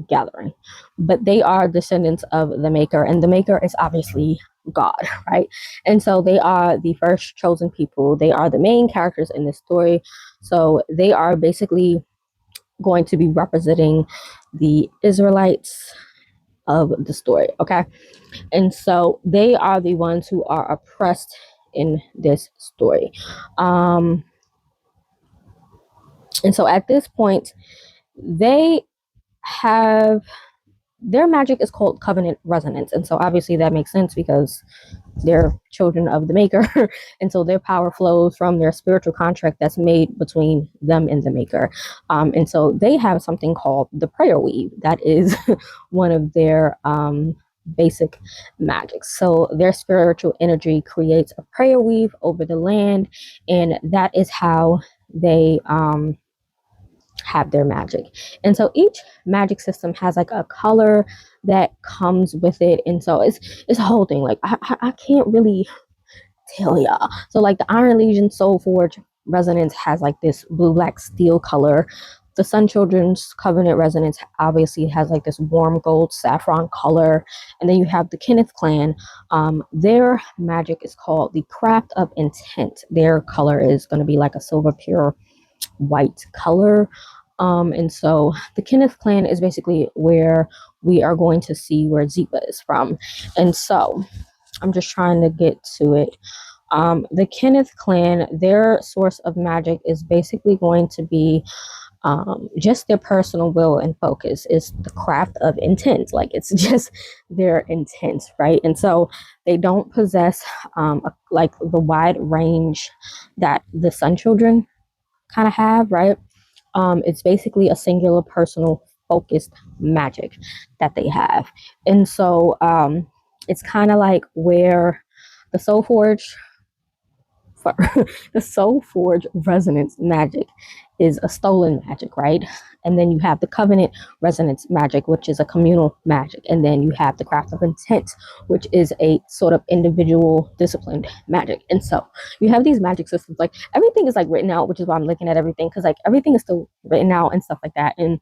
Speaker 1: gathering. But they are descendants of the Maker, and the Maker is obviously God, right? And so they are the first chosen people. They are the main characters in this story. So they are basically going to be representing the Israelites of the story, okay? And so they are the ones who are oppressed in this story. And so at this point, they have their magic is called covenant resonance. And so obviously that makes sense because they're children of the Maker. And so their power flows from their spiritual contract that's made between them and the Maker. And so they have something called the prayer weave. That is one of their basic magics. So their spiritual energy creates a prayer weave over the land, and that is how they have their magic. And so each magic system has like a color that comes with it, and so it's a whole thing. Like I can't really tell y'all. So like the Iron Legion Soul Forge Resonance has like this blue black steel color. The Sun Children's Covenant Resonance obviously has like this warm gold saffron color. And then you have the Kenneth Clan. Their magic is called the Craft of Intent. Their color is going to be like a silver pure white color. And so the Kenneth Clan is basically where we are going to see where Zipa is from. And so I'm just trying to get to it. The Kenneth Clan, their source of magic is basically going to be just their personal will and focus. Is the craft of intent. Like it's just their intent, right? And so they don't possess like the wide range that the Sun Children kind of have, right? It's basically a singular personal focused magic that they have. And so it's kind of like where the Soul Forge the Soul Forge resonance magic is a stolen magic, right? And then you have the Covenant resonance magic, which is a communal magic. And then you have the Craft of Intent, which is a sort of individual disciplined magic. And so you have these magic systems, like everything is like written out, which is why I'm looking at everything, because like everything is still written out and stuff like that. And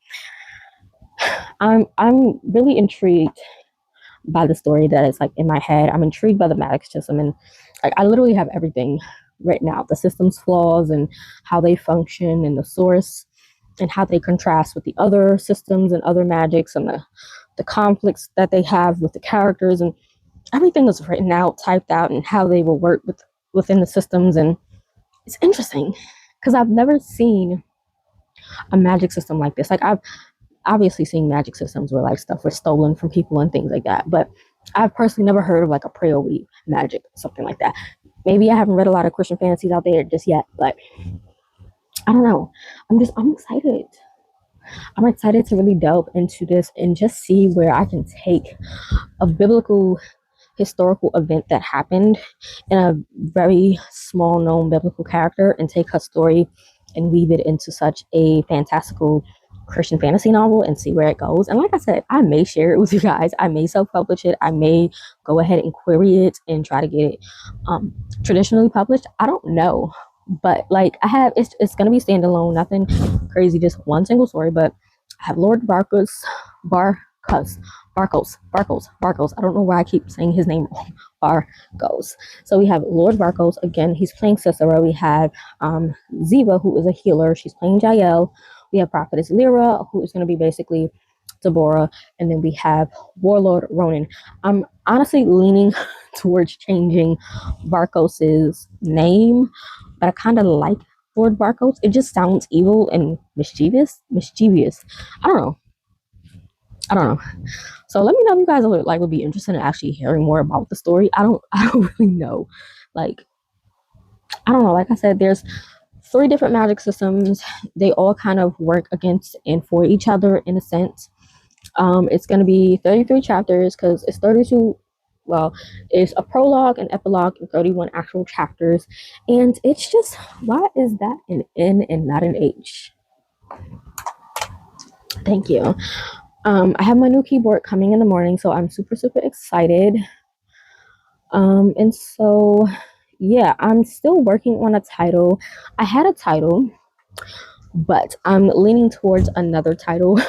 Speaker 1: I'm really intrigued by the story that is like in my head. I'm intrigued by the magic system, and like I literally have everything written out, the system's flaws and how they function and the source and how they contrast with the other systems and other magics and the conflicts that they have with the characters, and everything is written out, typed out, and how they will work within the systems. And it's interesting because I've never seen a magic system like this. Like I've obviously seen magic systems where like stuff was stolen from people and things like that, but I've personally never heard of like a prayer weave magic, something like that. Maybe I haven't read a lot of Christian fantasies out there just yet, but I don't know. I'm excited. I'm excited to really delve into this and just see where I can take a biblical historical event that happened in a very small known biblical character and take her story and weave it into such a fantastical Christian fantasy novel and see where it goes. And like I said, I may share it with you guys. I may self-publish it. I may go ahead and query it and try to get it traditionally published. I don't know. But like I have, it's gonna be standalone, nothing crazy, just one single story. But I have Lord Barkos. I don't know why I keep saying his name wrong. Barkos. So we have Lord Barkos again. He's playing Cicero. We have Ziva, who is a healer. She's playing Jael. We have Prophetess Lyra, who is going to be basically Deborah, and then we have Warlord Ronan. I'm honestly leaning towards changing Barkos's name, but I kind of like Lord Barkos. It just sounds evil and mischievous. I don't know. So let me know if you guys would be interested in actually hearing more about the story. I don't really know. Like, I don't know. Like I said, there's 3 different magic systems. They all kind of work against and for each other in a sense. It's going to be 33 chapters because it's 32. Well, it's a prologue, an epilogue, and 31 actual chapters. And it's just, why is that an N and not an H? Thank you. I have my new keyboard coming in the morning, so I'm super excited. And so yeah, I'm still working on a title. I had a title, but I'm leaning towards another title.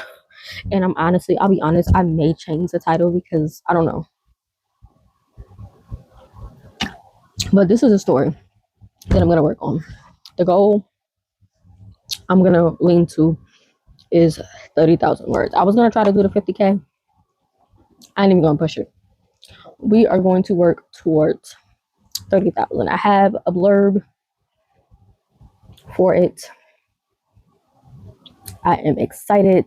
Speaker 1: And I'll be honest, I may change the title because I don't know. But this is a story that I'm gonna work on. The goal I'm gonna lean to is 30,000 words. I was gonna try to do the 50K. I ain't even gonna push it. We are going to work towards 30,000. I have a blurb for it. I am excited.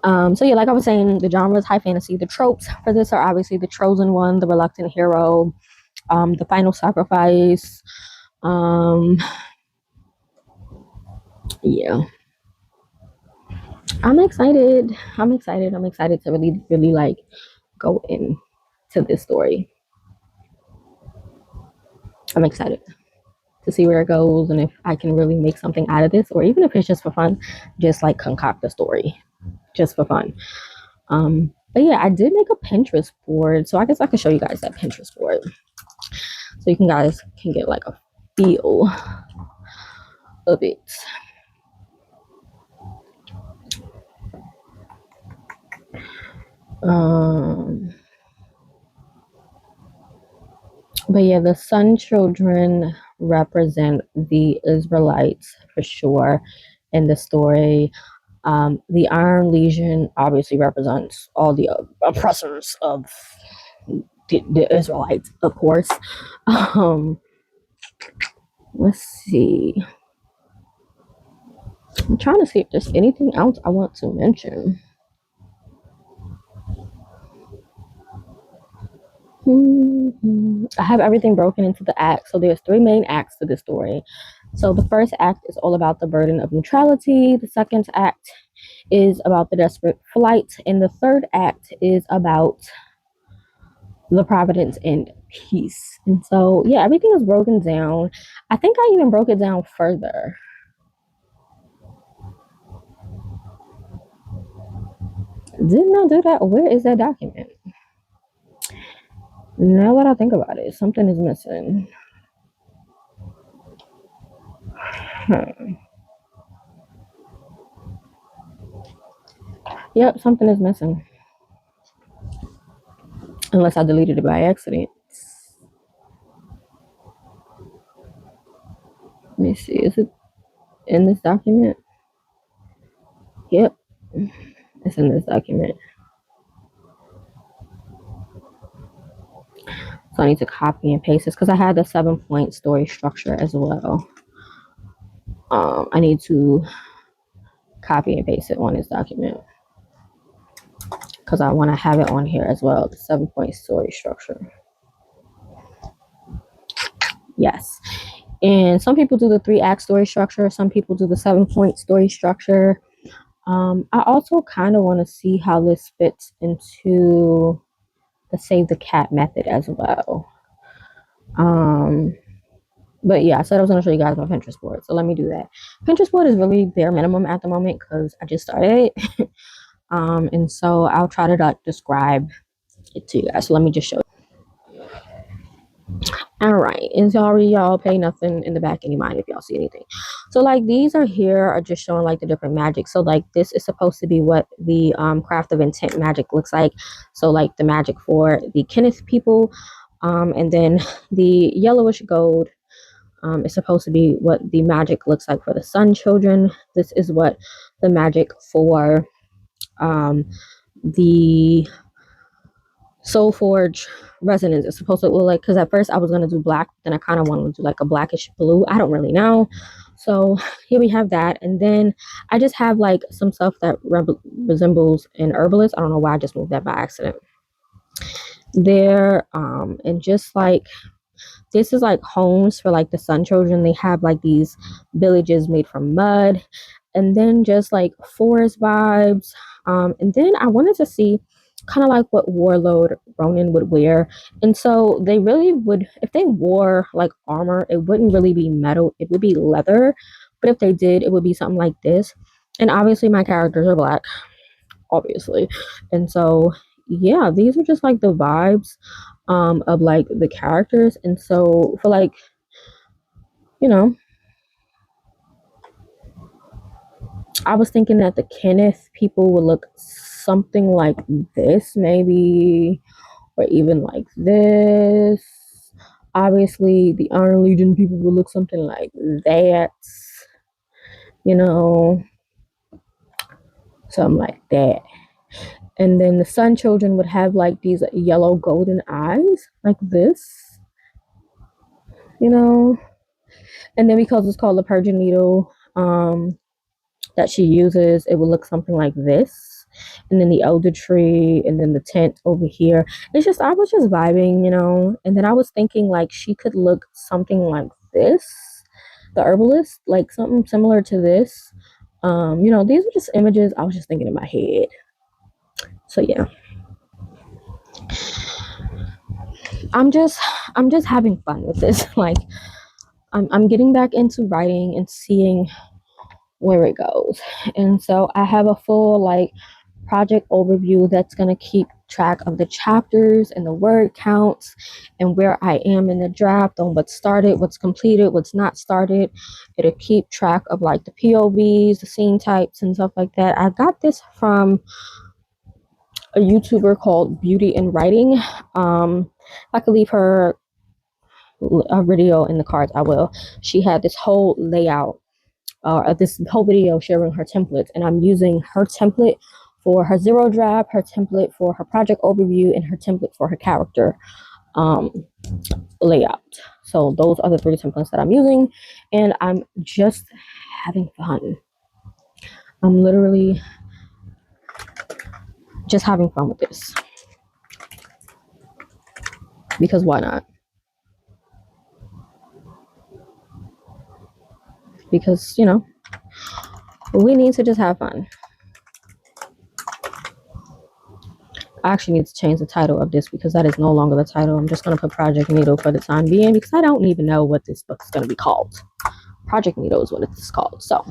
Speaker 1: So yeah, like I was saying, the genre is high fantasy. The tropes for this are obviously the chosen one, the reluctant hero, the final sacrifice. Yeah. I'm excited to really like go into this story. I'm excited to see where it goes and if I can really make something out of this, or even if it's just for fun, just like concoct a story just for fun. But yeah, I did make a Pinterest board, so I guess I could show you guys that Pinterest board so you guys can get like a feel of it. But yeah, the Sun Children represent the Israelites for sure in the story. The Iron Legion obviously represents all the oppressors of the Israelites, of course. Let's see. I'm trying to see if there's anything else I want to mention. I have everything broken into the acts. So there's 3 main acts to this story. So the first act is all about the burden of neutrality. The second act is about the desperate flight. And the third act is about the providence and piece. And so, yeah, everything is broken down. I think I even broke it down further. Didn't I do that? Where is that document? Now that I think about it, something is missing. Yep, something is missing. Unless I deleted it by accident. Let me see. Is it in this document? Yep, it's in this document. So I need to copy and paste this because I had the 7-point story structure as well. I need to copy and paste it on this document because I want to have it on here as well. The 7-point story structure. Yes. And some people do the 3-act story structure. Some people do the 7-point story structure. I also kind of want to see how this fits into the Save the Cat method as well. But yeah, I said I was going to show you guys my Pinterest board. So let me do that. Pinterest board is really bare minimum at the moment because I just started it. And so I'll try to describe it to you guys. So let me just show you. All right, and sorry y'all pay nothing in the back any mind if y'all see anything. So like these are here are just showing like the different magic. So like this is supposed to be what the craft of intent magic looks like. So like the magic for the Kenneth people, and then the yellowish gold is supposed to be what the magic looks like for the Sun children. This is what the magic for the Soul Forge resonance is supposed to look like, because at first I was going to do black, then I kind of want to do like a blackish blue. I don't really know. So here we have that. And then I just have like some stuff that resembles an herbalist. I don't know why I just moved that by accident there. And just like this is like homes for like the Sun children. They have like these villages made from mud, and then just like forest vibes. And then I wanted to see kind of like what Warlord Ronin would wear. And so they really would, if they wore like armor, it wouldn't really be metal, it would be leather. But if they did, it would be something like this. And obviously my characters are black, obviously. And so yeah, these are just like the vibes of like the characters. And so for like, you know, I was thinking that the Kenneth people would look something like this, maybe, or even like this. Obviously, the Iron Legion people would look something like that, you know, something like that. And then the Sun children would have like these yellow golden eyes, like this, you know. And then because it's called the Persian needle, that she uses, it will look something like this. And then the elder tree, and then the tent over here. It's just, I was just vibing, you know. And then I was thinking like she could look something like this, the herbalist, like something similar to this. You know, these are just images I was just thinking in my head. So yeah, I'm just having fun with this. Like I'm getting back into writing and seeing where it goes. And so I have a full like project overview that's going to keep track of the chapters and the word counts and where I am in the draft, on what's started, what's completed, what's not started. It'll keep track of like the POVs, the scene types and stuff like that. I got this from a YouTuber called Beauty in Writing. I could leave her a video in the cards. I will. She had this whole layout, this whole video sharing her templates, and I'm using her template for her zero draft, her template for her project overview, and her template for her character layout. So those are the 3 templates that I'm using, and I'm just having fun. I'm literally just having fun with this, because why not? Because, you know, we need to just have fun. I actually need to change the title of this because that is no longer the title. I'm just going to put Project Needle for the time being because I don't even know what this book is going to be called. Project Needle is what it's called. So,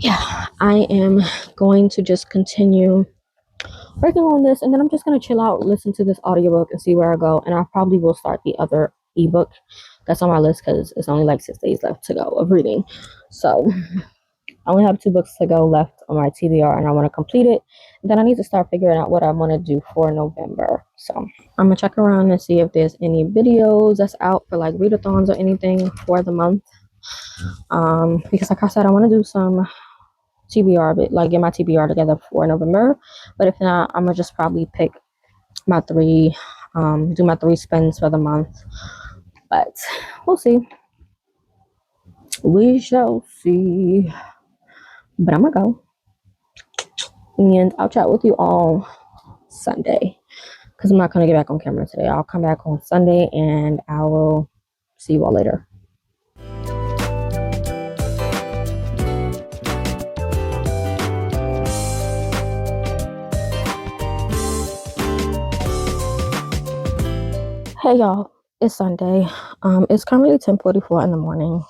Speaker 1: yeah, I am going to just continue working on this, and then I'm just going to chill out, listen to this audiobook, and see where I go. And I probably will start the other ebook that's on my list because it's only like 6 days left to go of reading. So, I only have 2 books to go left on my TBR, and I want to complete it. Then I need to start figuring out what I want to do for November. So I'm gonna check around and see if there's any videos that's out for like readathons or anything for the month. Because like I said, I want to do some TBR, but like get my TBR together for November. But if not, I'm gonna just probably pick my 3, do my 3 spins for the month. But we'll see. We shall see. But I'm gonna go. And I'll chat with you all Sunday because I'm not going to get back on camera today. I'll come back on Sunday and I will see you all later. Hey y'all, it's Sunday. It's currently 10:44 in the morning.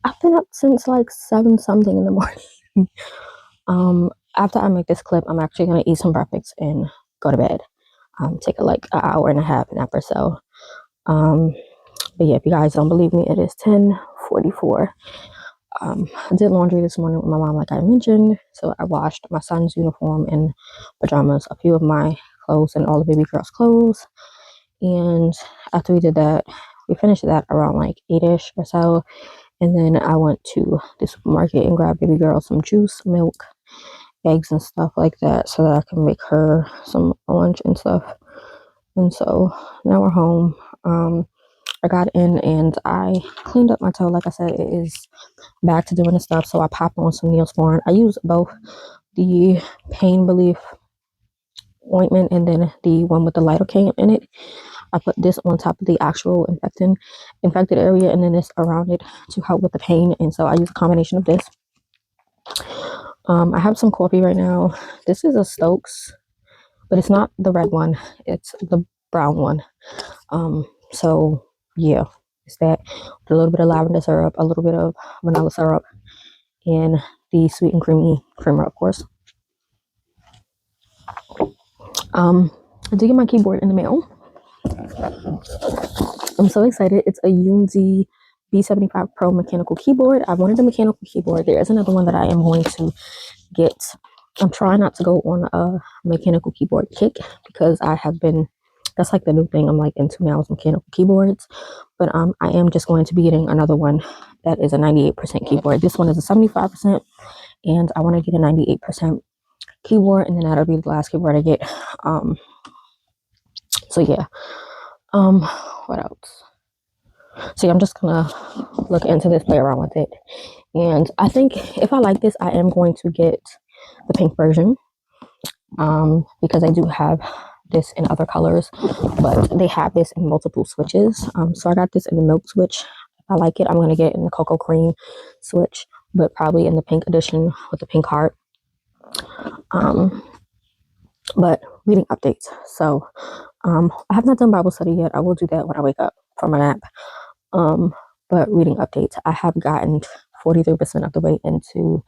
Speaker 1: I've been up since like 7 something in the morning. After I make this clip, I'm actually going to eat some breakfast and go to bed. Take like an hour and a half nap or so. But yeah, if you guys don't believe me, it is 10:44. I did laundry this morning with my mom, like I mentioned. So I washed my son's uniform and pajamas, a few of my clothes, and all the baby girl's clothes. And after we did that, we finished that around like 8ish or so. And then I went to the supermarket and grabbed baby girl some juice, milk, eggs, and stuff like that so that I can make her some lunch and stuff. And so now we're home. I got in and I cleaned up my toe. Like I said, it is back to doing the stuff. So I popped on some Neosporin. I use both the pain relief ointment and then the one with the lidocaine in it. I put this on top of the actual infected area and then this around it to help with the pain. And so I use a combination of this. I have some coffee right now. This is a Stokes, but it's not the red one. It's the brown one. So yeah, it's that with a little bit of lavender syrup, a little bit of vanilla syrup, and the sweet and creamy creamer, of course. I did get my keyboard in the mail. I'm so excited. It's a Unzi B75 Pro mechanical keyboard. I wanted a mechanical keyboard. There is another one that I am going to get. I'm trying not to go on a mechanical keyboard kick because that's like the new thing I'm like into now is mechanical keyboards. But I am just going to be getting another one that is a 98% keyboard. This one is a 75%, and I want to get a 98% keyboard, and then that'll be the last keyboard I get. So yeah. What else? So yeah, I'm just gonna look into this, play around with it, and I think if I like this, I am going to get the pink version. Because I do have this in other colors, but they have this in multiple switches. So I got this in the milk switch. If I like it, I'm gonna get it in the cocoa cream switch, but probably in the pink edition with the pink heart. But reading updates. So I have not done Bible study yet. I will do that when I wake up from my nap. But reading updates, I have gotten 43% of the way into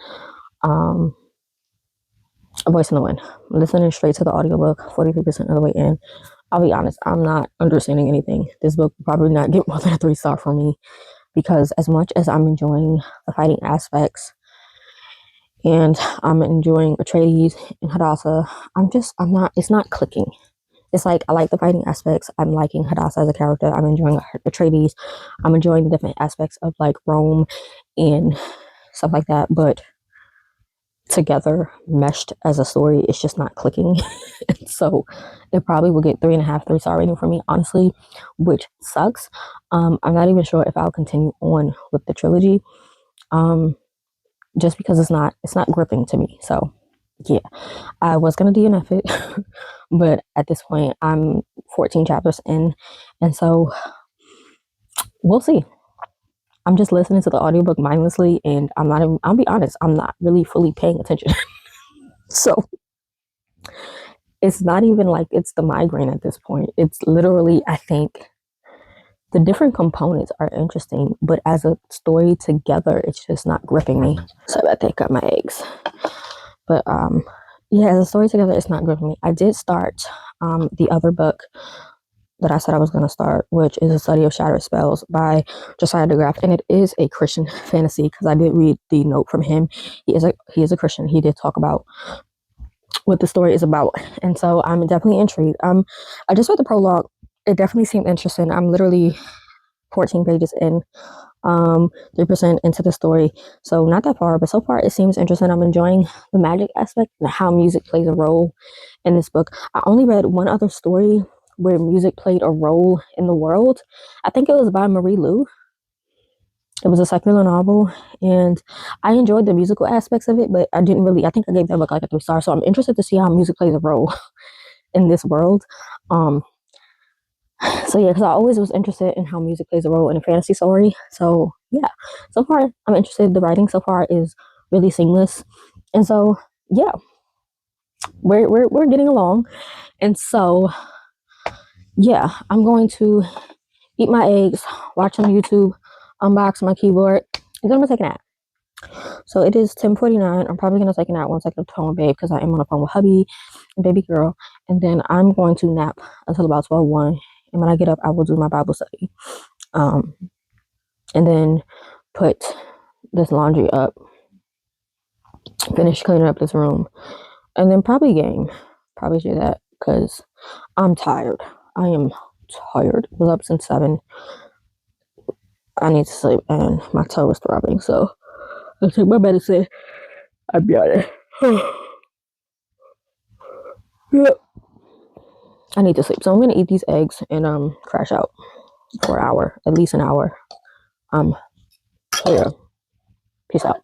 Speaker 1: A Voice in the Wind. I'm listening straight to the audiobook, 43% of the way in. I'll be honest, I'm not understanding anything. This book will probably not get more than a 3-star from me because as much as I'm enjoying the fighting aspects and I'm enjoying Atreides and Hadassah, it's not clicking. It's like, I like the fighting aspects. I'm liking Hadassah as a character. I'm enjoying Atreides. I'm enjoying the different aspects of like Rome and stuff like that. But together, meshed as a story, it's just not clicking. So it probably will get 3.5, 3-star rating for me, honestly, which sucks. I'm not even sure if I'll continue on with the trilogy. Just because it's not gripping to me. So yeah, I was gonna DNF it, but at this point I'm 14 chapters in, and so we'll see. I'm just listening to the audiobook mindlessly, and I'll be honest, I'm not really fully paying attention. So it's not even like it's the migraine at this point. It's literally, I think the different components are interesting, but as a story together, it's just not gripping me. Sorry about that, got my eggs. But yeah, as a story together, it's not gripping me. I did start the other book that I said I was going to start, which is A Study of Shattered Spells by Josiah DeGraaf, and it is a Christian fantasy because I did read the note from him. He is a Christian. He did talk about what the story is about, and so I'm definitely intrigued. I just read the prologue. It definitely seemed interesting. I'm literally 14 pages in, 3% into the story, so not that far, but so far it seems interesting. I'm enjoying the magic aspect and how music plays a role in this book. I only read one other story where music played a role in the world. I think it was by Marie Lu. It was a secular novel, and I enjoyed the musical aspects of it, but I think I gave that book like a 3 stars. So I'm interested to see how music plays a role in this world. So yeah, because I always was interested in how music plays a role in a fantasy story. So yeah, so far I'm interested. The writing so far is really seamless, and so yeah, we're getting along. And so yeah, I'm going to eat my eggs, watch some YouTube, unbox my keyboard, and then I'm gonna take a nap. So it is 10:49. I'm probably gonna take a nap once I get to home, babe, because I am on the phone with hubby and baby girl, and then I'm going to nap until about 12:01. And when I get up, I will do my Bible study, and then put this laundry up, finish cleaning up this room, and then probably game. Probably do that because I'm tired. I am tired. I was up since 7. I need to sleep, and my toe is throbbing, so I'll take my medicine. I'll be on it. Yep. I need to sleep, so I'm gonna eat these eggs and crash out for an hour, at least an hour. So yeah, peace out.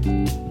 Speaker 1: Bye.